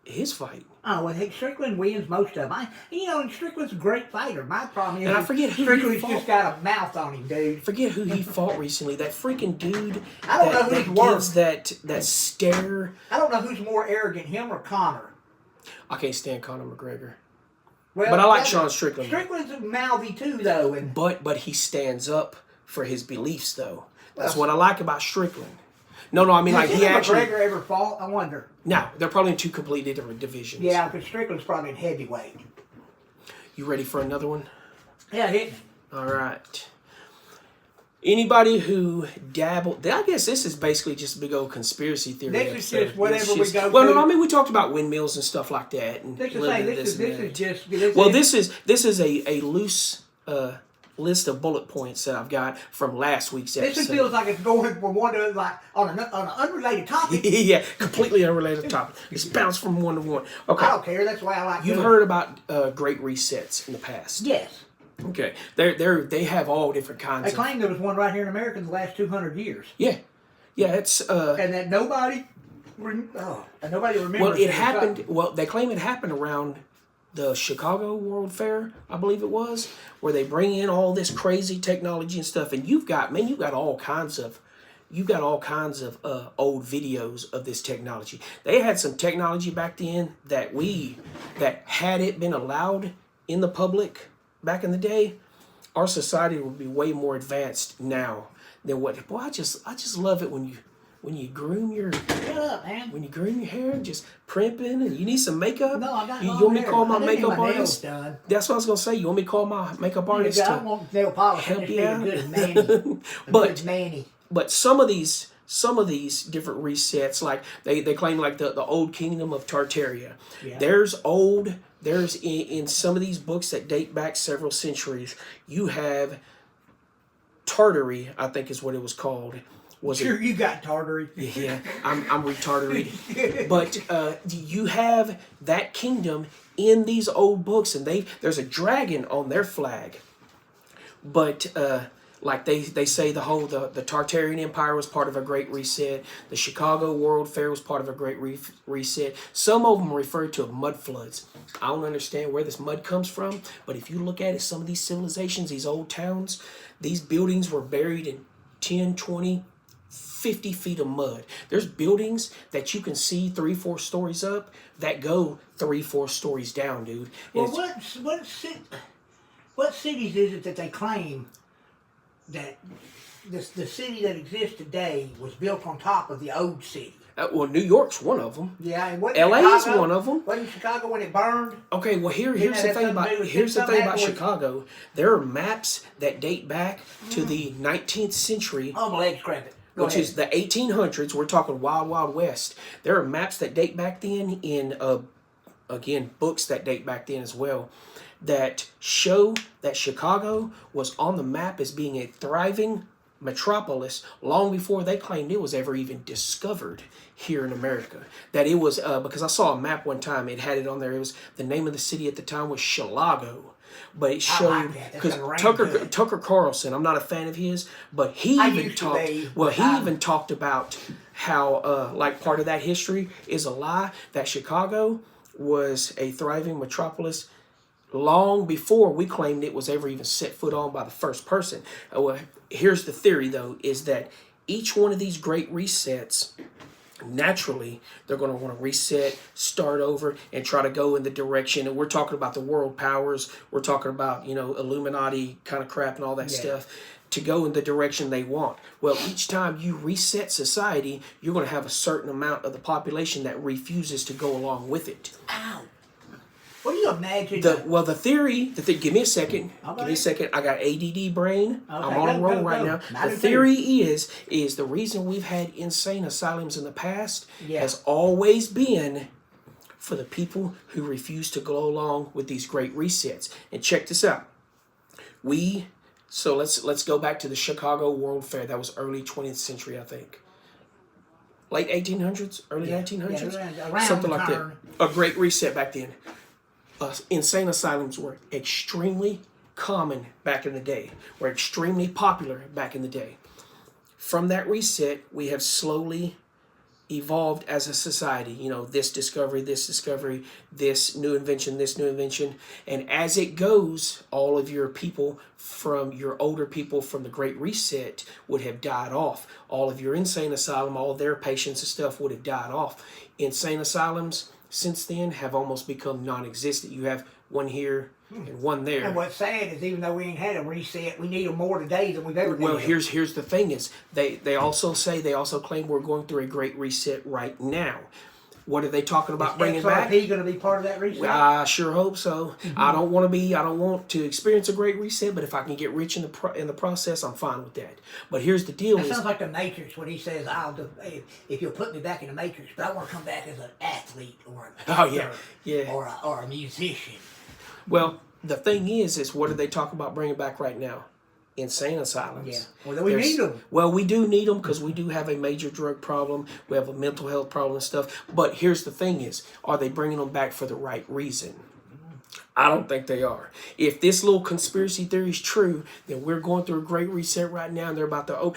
His fight. Oh, well, hey, Strickland wins most of them. And Strickland's a great fighter. My problem is And I forget who Strickland's he just fought. got a mouth on him, dude. Forget who he fought recently. That freaking dude I don't know who's that worse. gives that stare. I don't know who's more arrogant, him or Conor. I can't stand Conor McGregor. Well, But I like Sean Strickland. Strickland's mouthy too, though. And But he stands up for his beliefs, though. That's what I like about Strickland. No, I mean, like, has he actually... McGregor ever fought? I wonder. No, they're probably in two completely different divisions. Yeah, because Strickland's probably in heavyweight. You ready for another one? Yeah, hit me. All right. Anybody who dabbled... I guess this is basically just a big old conspiracy theory. This is episode. just whatever we go Well, through. no, I mean, we talked about windmills and stuff like that. And This living is and that. just... This is a loose list of bullet points that I've got from last week's This episode. feels like it's going from one to, like, on an unrelated topic. Yeah, completely unrelated topic. It's bounced from one to one. Okay. I don't care. That's why I like You've doing heard about great resets in the past. it. Yes. Okay. They have all different kinds They of... claim there was one right here in America in the last 200 years. Yeah. Yeah, it's... And that nobody remembers. well, it happened... Well, they claim it happened around the Chicago World Fair, I believe it was, where they bring in all this crazy technology and stuff, and you've got all kinds of old videos of this technology. They had some technology back then that had it been allowed in the public back in the day, our society would be way more advanced now than what. Boy, I just love it when you groom your... Shut up, man. When you groom your hair, just primping, and you need some makeup. No, I got you long want me to hair. call my I didn't makeup get my nails artist? done. That's what I was gonna say. You want me to call my makeup artist I to don't want nail polish. help I just you need out? a good Manny. But- Manny. But some of these different resets, like they claim, like the old kingdom of Tartaria. Yeah. There's in some of these books that date back several centuries. You have Tartary, I think is what it was called. Sure, you got Tartary. Yeah, I'm retarded. But you have that kingdom in these old books, and there's a dragon on their flag. But Like they say the Tartarian Empire was part of a Great Reset. The Chicago World Fair was part of a Great Reset. Some of them refer to mud floods. I don't understand where this mud comes from, but if you look at it, some of these civilizations, these old towns, these buildings were buried in 10, 20, 50 feet of mud. There's buildings that you can see 3-4 stories up that go 3-4 stories down, dude. Well, what cities is it that they claim that the city that exists today was built on top of the old city? Well, New York's one of them. Yeah, and LA is one of them. Wasn't Chicago when it burned? Okay, well here's the thing about Chicago. There are maps that date back to the 19th century. Oh, my legs cramping. Which is the 1800s. We're talking Wild Wild West. There are maps that date back then in again books that date back then as well, that show that Chicago was on the map as being a thriving metropolis long before they claimed it was ever even discovered here in America. That it was because I saw a map one time. It had it on there. It was the name of the city at the time was Chilago. But it showed because Tucker Carlson, I'm not a fan of his, but he even talked about how like part of that history is a lie, that Chicago was a thriving metropolis long before we claimed it was ever even set foot on by the first person. Well, here's the theory though, is that each one of these great resets, naturally they're going to want to reset, start over, and try to go in the direction. And we're talking about the world powers, we're talking about, you know, Illuminati kind of crap and all that stuff, to go in the direction they want. Well, each time you reset society, you're going to have a certain amount of the population that refuses to go along with it. Ow. What do you imagine? The theory, give me a second. Okay. Give me a second. I got ADD brain. Okay, I'm on a roll right now. The theory is the reason we've had insane asylums in the past has always been for the people who refuse to go along with these great resets. And check this out. So let's go back to the Chicago World Fair. That was early 20th century, I think. Late 1800s, early 1900s, around something like that. A great reset back then. Insane asylums were extremely common back in the day, were extremely popular back in the day. From that reset, we have slowly evolved as a society. You know, this discovery, this new invention. And as it goes, all of your people from your older people from the Great Reset would have died off. All of your insane asylum, all of their patients and stuff would have died off. Insane asylums since then have almost become non-existent. You have one here and one there. And what's sad is even though we ain't had a reset, we need them more today than we've ever needed. Well, here's the thing is they also claim we're going through a great reset right now. What are they talking about bringing back? Is XRP going to be part of that reset? I sure hope so. Mm-hmm. I don't want to experience a great reset, but if I can get rich in the process, I'm fine with that. But here's the deal: that sounds like the Matrix when he says, if you'll put me back in the Matrix, but I want to come back as an athlete or an actor or a musician. Well, the thing is what are they talking about bringing back right now? Insane asylums. Yeah. Well, then we need them. Well, we do need them because we do have a major drug problem. We have a mental health problem and stuff. But here's the thing is, are they bringing them back for the right reason? I don't think they are. If this little conspiracy theory is true, then we're going through a great reset right now, and they're about to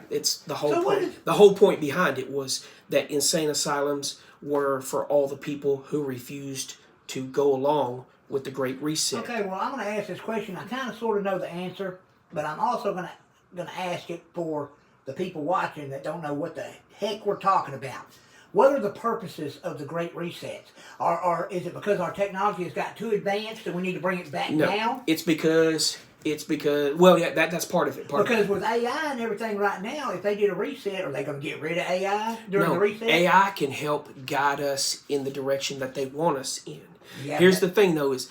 it's the whole point. The whole point behind it was that insane asylums were for all the people who refused to go along with the Great Reset. Okay, well, I'm going to ask this question. I kind of sort of know the answer, but I'm also going to ask it for the people watching that don't know what the heck we're talking about. What are the purposes of the Great Resets? Or is it because our technology has got too advanced and we need to bring it back down? It's because that's part of it. Because with AI and everything right now, if they did a reset, are they going to get rid of AI during the reset? AI can help guide us in the direction that they want us in. Yeah, Here's the thing, though, is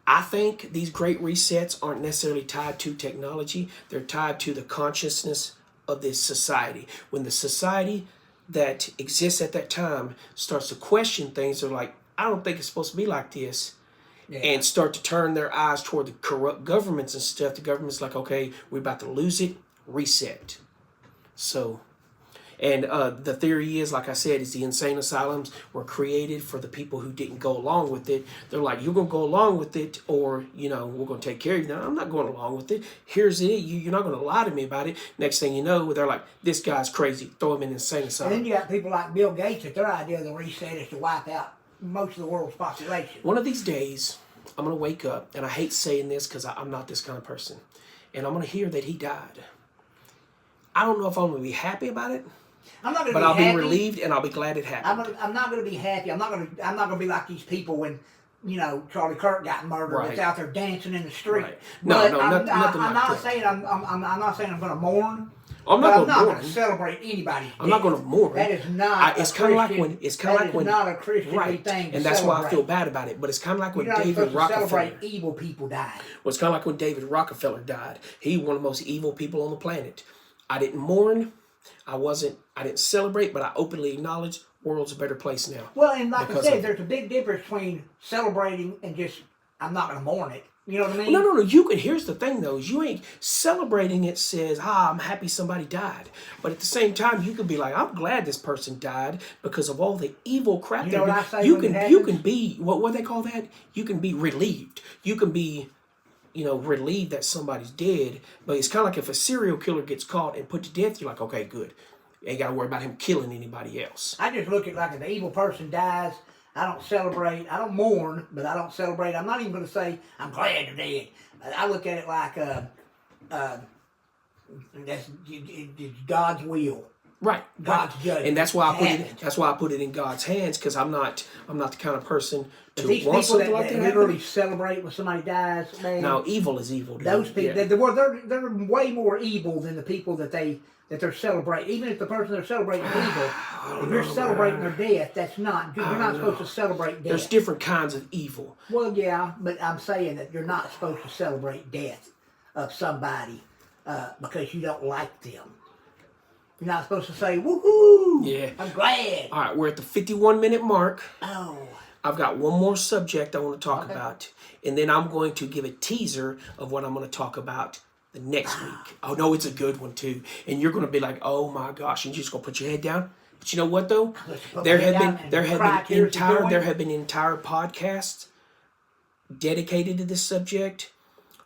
I think these great resets aren't necessarily tied to technology. They're tied to the consciousness of this society. When the society that exists at that time starts to question things, they're like, I don't think it's supposed to be like this. Yeah. And start to turn their eyes toward the corrupt governments and stuff. The government's like, okay, we're about to lose it. Reset. So, And the theory is, like I said, is the insane asylums were created for the people who didn't go along with it. They're like, you're going to go along with it, or, you know, we're going to take care of you. No, I'm not going along with it. Here's it. You're not going to lie to me about it. Next thing you know, they're like, this guy's crazy. Throw him in an insane asylum. And then you got people like Bill Gates that their idea of the reset is to wipe out most of the world's population. One of these days, I'm going to wake up, and I hate saying this because I'm not this kind of person, and I'm going to hear that he died. I don't know if I'm going to be happy about it. I'm not going to But be I'll happy. be relieved, and I'll be glad it happened. I'm not going to be happy. I'm not going to be like these people when, you know, Charlie Kirk got murdered. Right. That's out there dancing in the street. Right. But No, I'm nothing like not that. saying I'm not saying I'm going to mourn. I'm But not I'm going not to going mourn. to celebrate anybody's I'm not going to mourn. That is not. It's kind of like when not a Christian right, thing. To and that's celebrate. why I feel bad about it. But it's kind of like when You're not David supposed to Rockefeller. celebrate evil people died. Well, it's kind of like when David Rockefeller died. He one of the most evil people on the planet. I didn't mourn. I didn't celebrate, but I openly acknowledged world's a better place now. Well, and like I Because said, of- there's a big difference between celebrating and just I'm not going to mourn it. You know what I mean? No. You can. Here's the thing, though: is you ain't celebrating it. Says, I'm happy somebody died, but at the same time, you could be like, I'm glad this person died because of all the evil crap. You know what I say You when can. it You happens? can be what they call that. You can be relieved. You can be, relieved that somebody's dead. But it's kind of like if a serial killer gets caught and put to death, you're like, okay, good. You ain't got to worry about him killing anybody else. I just look at like if the evil person dies, I don't celebrate. I don't mourn, but I don't celebrate. I'm not even going to say I'm glad they're dead. I look at it like it's God's will, Right. God's judgment. And that's why I put it. happened. That's why I put it in God's hands, because I'm not the kind of person But to these want people something that, like that. that happen. literally celebrate when somebody dies, man. No, evil is evil. Dude. Those people, Yeah. they're way more evil than the people that they're celebrating. Even if the person they're celebrating is evil, if you're celebrating their death, that's not good. You're not supposed to celebrate death. There's different kinds of evil. Well, yeah, but I'm saying that you're not supposed to celebrate death of somebody because you don't like them. You're not supposed to say, woohoo! Yeah. I'm glad. All right, we're at the 51-minute mark. Oh. I've got one more subject I want to talk Okay. about, and then I'm going to give a teaser of what I'm going to talk about the next week. Oh no, it's a good one too, and you're going to be like, "Oh my gosh!" and you're just going to put your head down. But you know what though? Put There my have head been down there and have cry been tears of entire joy. there have been entire podcasts dedicated to this subject,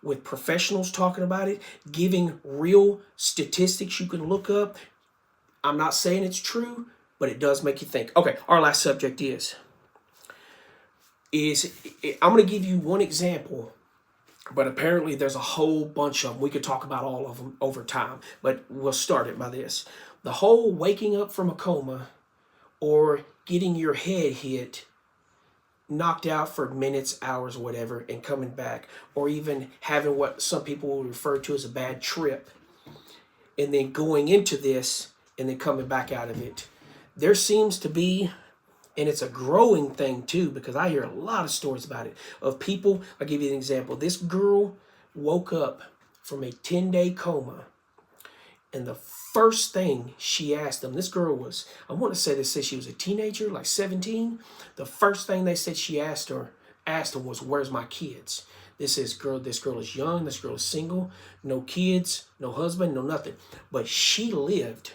with professionals talking about it, giving real statistics you can look up. I'm not saying it's true, but it does make you think. Okay, our last subject is I'm going to give you one example, but apparently there's a whole bunch of them. We could talk about all of them over time, but we'll start it by this. The whole waking up from a coma or getting your head hit, knocked out for minutes, hours, whatever, and coming back, or even having what some people will refer to as a bad trip, and then going into this and then coming back out of it. There seems to be, and it's a growing thing too, because I hear a lot of stories about it, of people. I'll give you an example. This girl woke up from a 10-day coma, and the first thing she asked them, this girl was, I want to say they said she was a teenager, like 17. The first thing they said she asked them was, "Where's my kids?" This girl is young, this girl is single, no kids, no husband, no nothing. But she lived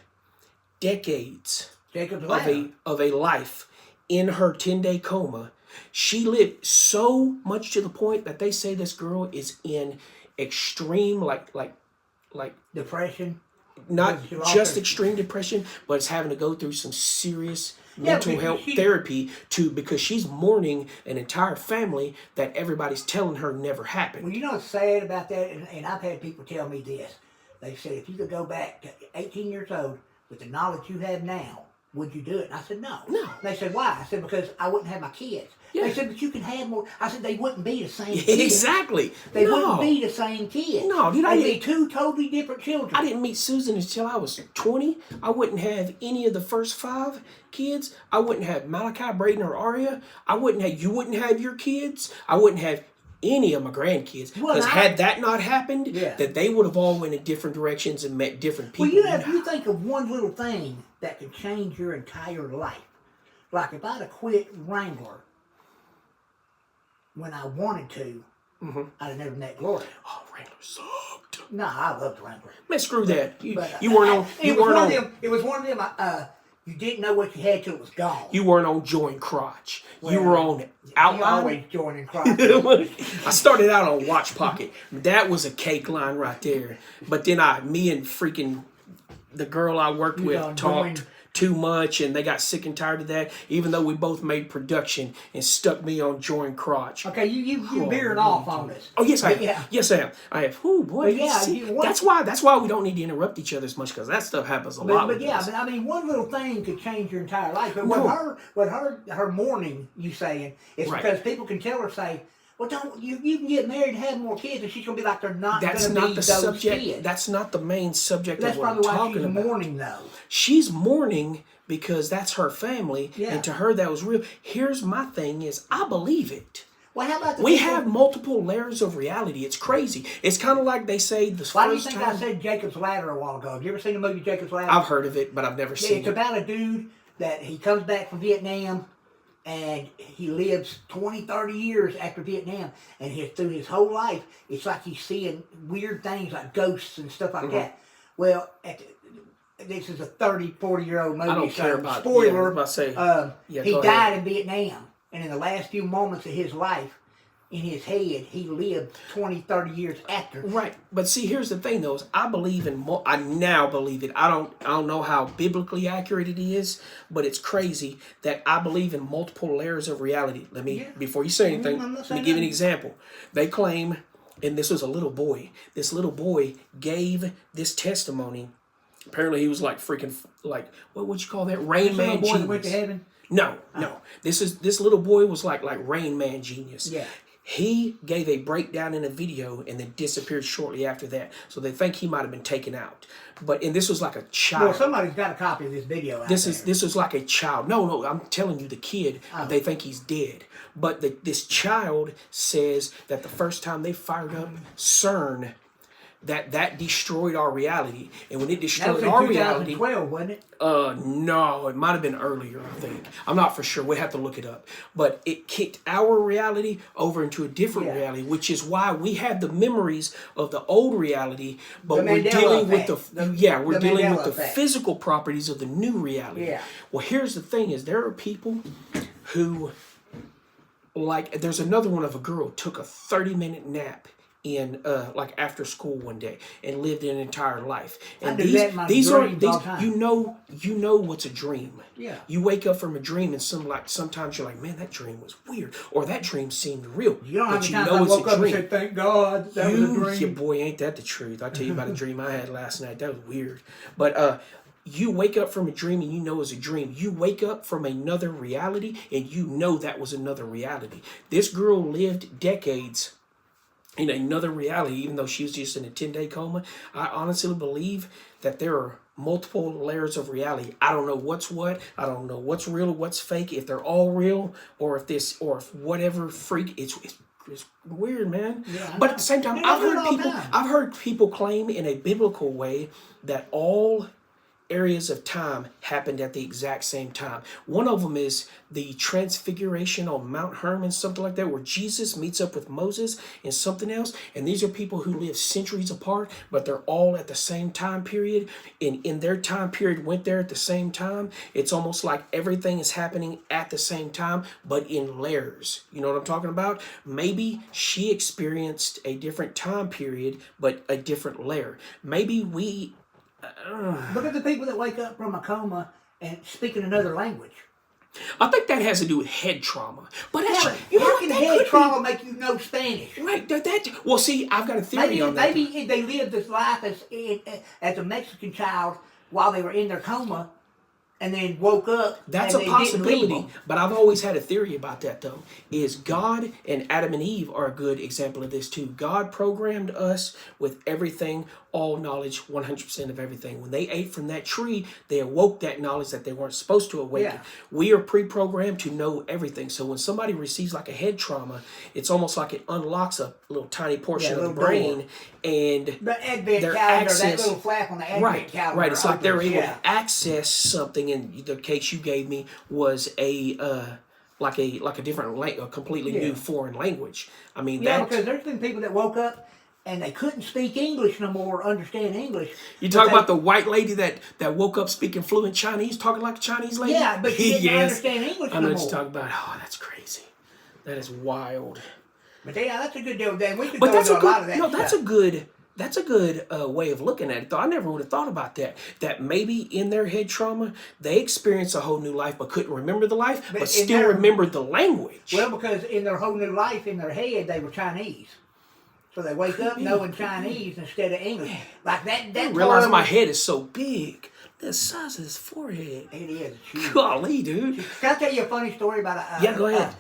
decades Jacob's ladder. of a life in her 10-day coma. She lived so much to the point that they say this girl is in extreme like Depression. not She lost just her- extreme depression, but it's having to go through some serious Yeah, mental because health she- therapy because she's mourning an entire family that everybody's telling her never happened. Well, you know what's sad about that? And I've had people tell me this. They said, if you could go back to 18 years old with the knowledge you have now, would you do it? And I said, no. No. They said, why? I said, because I wouldn't have my kids. Yeah. They said, but you can have more. I said, they wouldn't be the same kids. Exactly. They No. wouldn't be the same kids. No, dude, I They'd be didn't- two totally different children. I didn't meet Susan until I was 20. I wouldn't have any of the first 5 kids. I wouldn't have Malachi, Braden, or Aria. You wouldn't have your kids. I wouldn't have any of my grandkids. Well, Because had that not happened, Yeah. that they would have all went in different directions and met different people. Well, you think of one little thing that could change your entire life. Like if I'd have quit Wrangler when I wanted to, I'd have never met Gloria. Oh, Wrangler sucked. No, I love the Wrangler. Man, screw that. You, But, you weren't on. You weren't on. It was one of them. You didn't know what you had till it was gone. You weren't on Join Crotch. You Well, were on You Outline. always joining crowds. I started out on Watch Pocket. That was a cake line right there. But then me and freaking the girl I worked with on talked Join. too much, and they got sick and tired of that. Even though we both made production and stuck me on Join Crotch. Okay, you veering off on this. Oh yes, I But am. yeah. Yes, I am. I have. Oh boy. But yeah, see, you- what- that's why we don't need to interrupt each other as much, because that stuff happens a lot. But with yeah, us. but I mean, one little thing could change your entire life. But No. what her mourning, you saying, is Right. because people can tell her, say, well, don't you can get married and have more kids, and she's gonna be like, they're not That's gonna not be the those subject. kids. That's not the main subject That's of what I'm probably why talking she's about. mourning, though. She's mourning because that's her family, Yeah. and to her that was real. Here's my thing: is I believe it. Well, how about the We people- have multiple layers of reality. It's crazy. It's kind of like they say the Why do you first think time. I said Jacob's Ladder a while ago? Have you ever seen the movie Jacob's Ladder? I've heard of it, but I've never Yeah, seen it's it. about a dude that he comes back from Vietnam and he lives 20, 30 years after Vietnam. And through his whole life, it's like he's seeing weird things like ghosts and stuff Mm-hmm. like that. Well, this is a 30, 40-year-old movie. I don't care so about spoiler. Yeah, I was about to say. Yeah, he go died ahead. in Vietnam. And in the last few moments of his life, in his head, he lived 20, 30 years after. Right, but see, here's the thing, though: is I believe in. I now believe it. I don't know how biblically accurate it is, but it's crazy that I believe in multiple layers of reality. Let me, before you say anything, I'm not let me saying give you an nothing. example. They claim, and this was a little boy. This little boy gave this testimony. Apparently, he was like freaking like what would you call that? Rain Little Man boy that genius. went to heaven. No. This little boy was like Rain Man genius. Yeah. He gave a breakdown in a video and then disappeared shortly after that. So they think he might have been taken out. And this was like a child. Well, somebody's got a copy of this video out This there. was like a child. No, I'm telling you, the kid. They think he's dead. But this child says that the first time they fired up CERN, that destroyed our reality. And when it That was destroyed in our reality, 2012, wasn't it? no, it might have been earlier, I think. I'm not for sure. We have to look it up. But it kicked our reality over into a different Yeah. reality, which is why we have the memories of the old reality, but The we're Mandela dealing with effect. we're The dealing Mandela with the effect. physical properties of the new reality. Yeah. Well, here's the thing: is there are people who, like, there's another one of a girl took a 30-minute nap in like after school one day and lived an entire life. And do that in my these are dreams all the time. you know what's a dream. Yeah. You wake up from a dream and sometimes you're like, man, that dream was weird, or that dream seemed real. You don't know how but many you times know I it's woke a up and dream. said, thank God, that was a Yeah, dream. boy, ain't that the truth. I'll tell you about a dream I had last night. That was weird. But you wake up from a dream and you know it's a dream. You wake up from another reality and you know that was another reality. This girl lived decades in another reality, even though she was just in a 10-day coma. I honestly believe that there are multiple layers of reality. I don't know what's what. I don't know what's real or what's fake. If they're all real, or if whatever freak. It's weird, man. Yeah, I But know. at the same time, Yeah, I do it all the time. I've heard people claim in a biblical way that all areas of time happened at the exact same time. One of them is the transfiguration on Mount Hermon, something like that, where Jesus meets up with Moses and something else. And these are people who live centuries apart, but they're all at the same time period. And in their time period went there at the same time. It's almost like everything is happening at the same time, but in layers. You know what I'm talking about? Maybe she experienced a different time period, but a different layer. Maybe we Look at the people that wake up from a coma and speak in another language. I think that has to do with head trauma. But Yeah, that's, you know how what, can that head could trauma make you know Spanish? be, right, well, see, I've got a theory on that. Maybe they lived this life as a Mexican child while they were in their coma, and then woke up. That's and a they didn't leave possibility, them. but I've always had a theory about that, though, is God and Adam and Eve are a good example of this, too. God programmed us with everything, all knowledge, 100% of everything. When they ate from that tree, they awoke that knowledge that they weren't supposed to awaken. Yeah. We are pre-programmed to know everything. So when somebody receives like a head trauma, it's almost like it unlocks a little tiny portion Yeah, of the little brain, door. and The Advent their calendar, that access- little flap on the Advent right, calendar. right. It's like they're opens, able yeah. to access something. In the case you gave me was like a different a completely Yeah. new foreign language. I mean, Yeah, that because there's been people that woke up and they couldn't speak English no more, or understand English. You But talk they- about the white lady that woke up speaking fluent Chinese, talking like a Chinese lady? Yeah, but she didn't Yes. understand English I know no what more. you're talking about. Oh, that's crazy. That is wild. But yeah, that's a good deal. Then we could But go that's into a a lot of good, that no, stuff. that's a good way of looking at it. Though I never would have thought about that. That maybe in their head trauma, they experienced a whole new life, but couldn't remember the life, but in still their- remembered the language. Well, because in their whole new life, in their head, they were Chinese. So they wake up knowing Chinese instead of English. Like that. I That realize part my of head is so big. The size of his forehead. it is huge. Golly, dude. Can I tell you a funny story about Yeah, go ahead.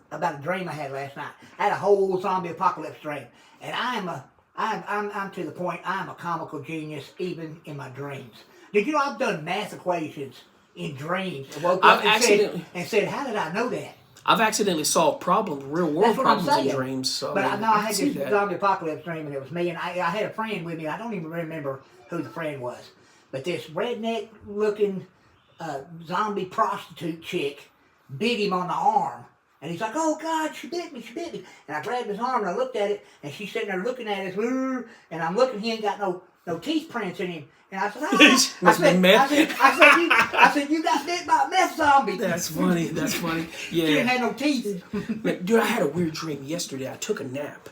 About a dream I had last night? I had a whole zombie apocalypse dream, and I'm to the point. I'm a comical genius even in my dreams. Did you know I've done math equations in dreams? I woke up and said, "How did I know that?" I've accidentally solved problems, real world That's what I'm problems in saying. dreams. So But I know I can had see this that. zombie apocalypse dream, and it was me, and I had a friend with me. I don't even remember who the friend was, but this redneck-looking zombie prostitute chick bit him on the arm, and he's like, "Oh God, she bit me, she bit me!" And I grabbed his arm and I looked at it, and she's sitting there looking at us, and I'm looking, he ain't got no teeth prints in him. And I said, Must be meth. I said, you got bit by a meth zombie. That's funny. That's funny. She didn't Yeah. have no teeth. Dude, I had a weird dream yesterday. I took a nap.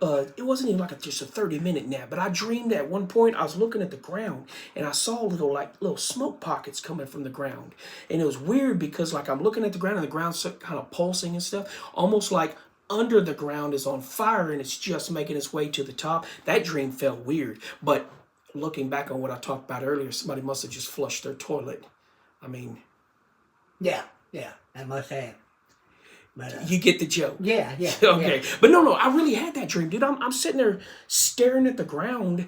It wasn't even like just a 30-minute nap, but I dreamed at one point I was looking at the ground and I saw little smoke pockets coming from the ground. And it was weird because like I'm looking at the ground and the ground's kind of pulsing and stuff, almost like under the ground is on fire and it's just making its way to the top. That dream felt weird. But looking back on what I talked about earlier, somebody must have just flushed their toilet. I mean, Yeah, I must have. But you get the joke. yeah. Okay. Yeah. But no, I really had that dream, dude. I'm sitting there staring at the ground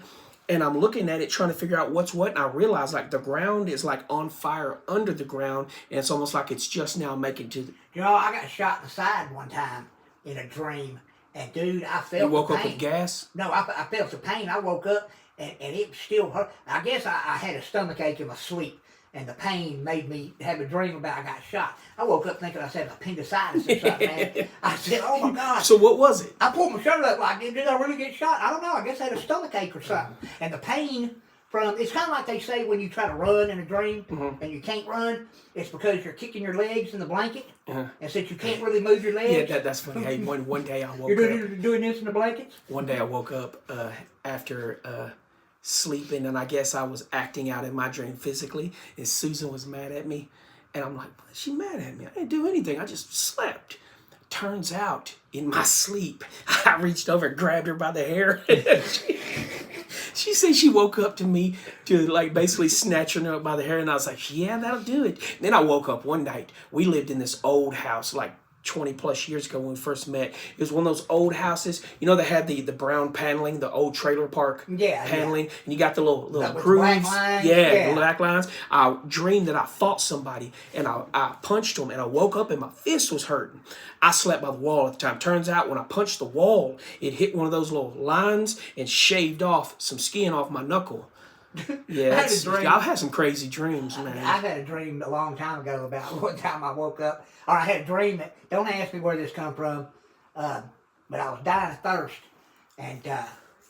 and I'm looking at it trying to figure out what's what. And I realize like the ground is like on fire under the ground and it's almost like it's just now making to the... You know, I got shot in the side one time in a dream, and dude, I felt You woke the up pain. with gas? No, I felt the pain. I woke up and it still hurt. I guess I had a stomach ache in my sleep, and the pain made me have a dream about I got shot. I woke up thinking I said appendicitis or something, man. I said, oh my God. So what was it? I pulled my shirt up like, did I really get shot? I don't know. I guess I had a stomach ache or something. And the pain from, it's kind of like they say when you try to run in a dream and you can't run, it's because you're kicking your legs in the blanket. And since you can't really move your legs, Yeah, that's funny. Hey, one day I woke you're up. doing this in the blankets. One day I woke up after sleeping, and I guess I was acting out in my dream physically, and Susan was mad at me. And I'm like, why is she mad at me? I didn't do anything. I just slept. Turns out, in my sleep, I reached over and grabbed her by the hair. She said she woke up to me to like basically snatching her up by the hair, and I was like, yeah, that'll do it. Then I woke up one night. We lived in this old house, like 20 plus years ago when we first met. It was one of those old houses, you know, that had the brown paneling, the old trailer park paneling, and you got the little With grooves. black lines, The black lines. I dreamed that I fought somebody and I punched them and I woke up and my fist was hurting. I slept by the wall at the time. Turns out when I punched the wall, it hit one of those little lines and shaved off some skin off my knuckle. Yeah, I've had some crazy dreams, man. I've had a dream a long time ago about one time I woke up, or I had a dream that, don't ask me where this come from, but I was dying of thirst, and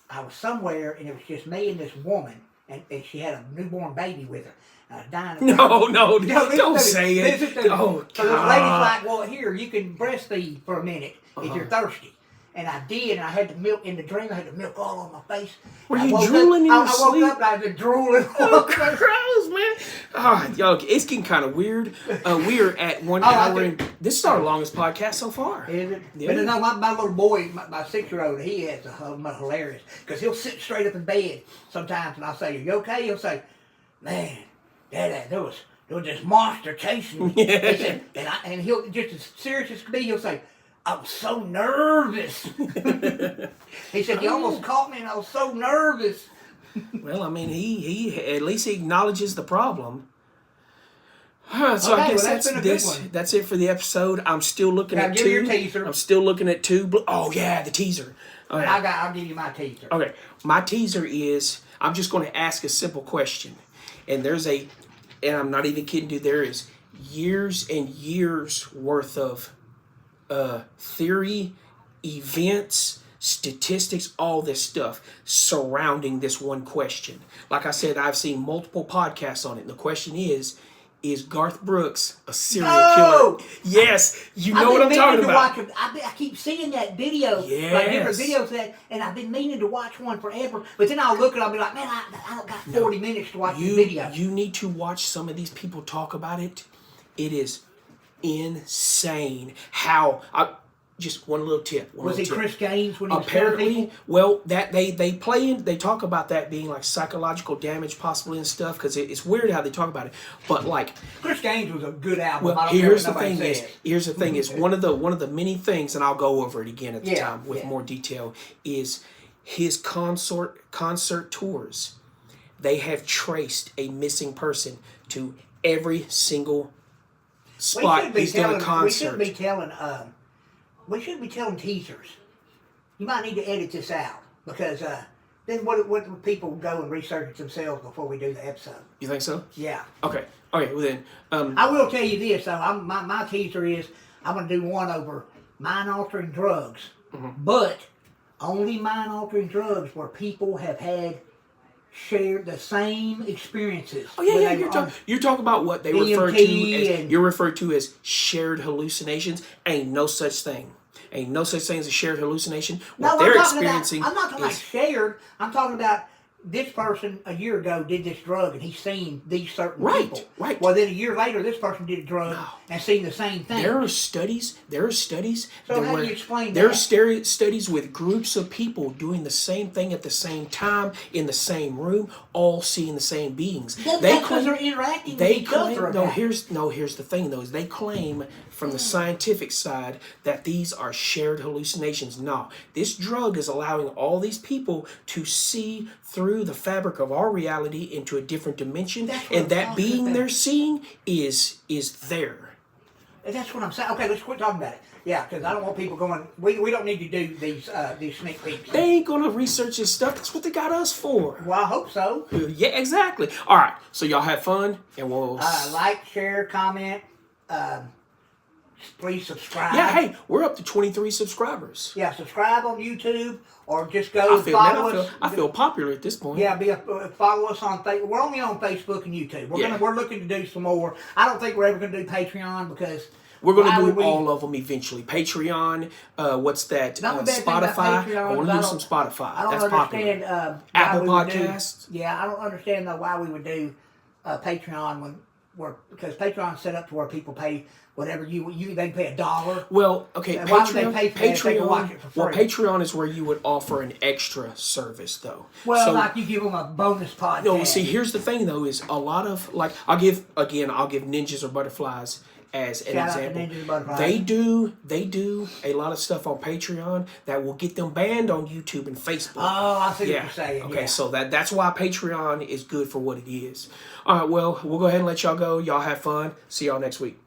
I was somewhere, and it was just me and this woman, and she had a newborn baby with her. I was dying of thirst. No, listen don't to me. say it. Listen to me. Oh, So this lady's God. like, well, here, you can breastfeed for a minute if you're thirsty. And I did, and I had the milk in the dream. I had the milk all on my face. Were I you woke drooling in your I woke sleep? up and I was drooling. Gross, man. Oh, yo, it's getting kind of weird. We are at 1 hour, and this is our longest podcast so far. Is it? Yeah. But no, my little boy, my 6-year-old, he has hilarious. Because he'll sit straight up in bed sometimes, and I'll say, "Are you okay?" He'll say, "Man, Dad, there was this monster chasing me." He said, and he'll, just as serious as could be, he'll say, "I was so nervous." He said, "You almost caught me, and I was so nervous." Well, I mean, he at least he acknowledges the problem. So Okay, I guess well, that's been a good one. that's it for the episode. I'm still looking Now, at give me your 2. teaser. I'm still looking at 2. Oh yeah, the teaser. All right. I'll give you my teaser. Okay, my teaser is I'm just going to ask a simple question, and and I'm not even kidding you. There is years and years worth of theory, events, statistics, all this stuff surrounding this one question. Like I said, I've seen multiple podcasts on it. And the question is Garth Brooks a serial No! killer? Yes, you know what I'm talking about. I keep seeing that video, like Yes. different videos that, and I've been meaning to watch one forever. But then I'll look and I'll be like, man, I don't got 40 minutes to watch this video. You need to watch some of these people talk about it. It is insane how just one little tip. Was it Chris Gaines when he was Apparently, killing people? well, that they talk about that being like psychological damage possibly and stuff, because it's weird how they talk about it. But like, Chris Gaines was a good album. well, I don't care here's what the nobody thing says. is one of the many things, and I'll go over it again at the time with yeah. more detail, is his concert tours. They have traced a missing person to every single spot he's done a concert. We shouldn't be telling teasers. You might need to edit this out, because then what would people go and research it themselves before we do the episode? You think so? Yeah. Okay. Well then, I will tell you this though. My teaser is I'm going to do one over mind-altering drugs, but only mind-altering drugs where people have had shared the same experiences. oh yeah, when yeah. they were on You're talking about what they DMT refer to as and- you're referred to as shared hallucinations. Ain't no such thing. Ain't no such thing as a shared hallucination. What No, they're I'm talking experiencing about, I'm not talking about is shared. I'm talking about this person a year ago did this drug and he's seen these certain Right, people. right. Well, then a year later, this person did a drug and seen the same thing. there are studies. So how do you explain there that? are studies with groups of people doing the same thing at the same time in the same room, all seeing the same beings. That's because they're interacting with each other. Here's the thing though, is they claim from the scientific side that these are shared hallucinations. No, this drug is allowing all these people to see through the fabric of our reality into a different dimension, That's what and I'm that talking being about. they're seeing is there. That's what I'm saying. Okay, let's quit talking about it. Yeah, because I don't want people going. We don't need to do these sneak peeks. They ain't gonna research this stuff. That's what they got us for. Well, I hope so. Yeah, exactly. All right, so y'all have fun, and we'll. Like, share, comment. Please subscribe. Yeah, hey, we're up to 23 subscribers. Yeah, subscribe on YouTube or just go follow us. I feel popular at this point. Yeah, follow us on Facebook. We're only on Facebook and YouTube. We're looking to do some more. I don't think we're ever going to do Patreon because We're going why to would do we- all of them eventually. Patreon, what's that? Not the bad thing about Spotify. Patreon I want is to I do don't- some Spotify. I don't That's understand popular. why Apple we would do- Podcasts. Yeah, I don't understand though why we would do Patreon because Patreon's set up to where people pay whatever they can pay $1. Well, okay, And why would they Patreon. pay for that if they can watch it for Well, free? Patreon is where you would offer an extra service, though. Well, So- like you give them a bonus podcast. No, see, here's the thing though: is a lot of like I'll give Ninjas or Butterflies as an Shout out to example. Ninjas or Butterflies. They do a lot of stuff on Patreon that will get them banned on YouTube and Facebook. Oh, I see what Yeah. you're saying. Okay, yeah. so that's why Patreon is good for what it is. All right, well, we'll go ahead and let y'all go. Y'all have fun. See y'all next week.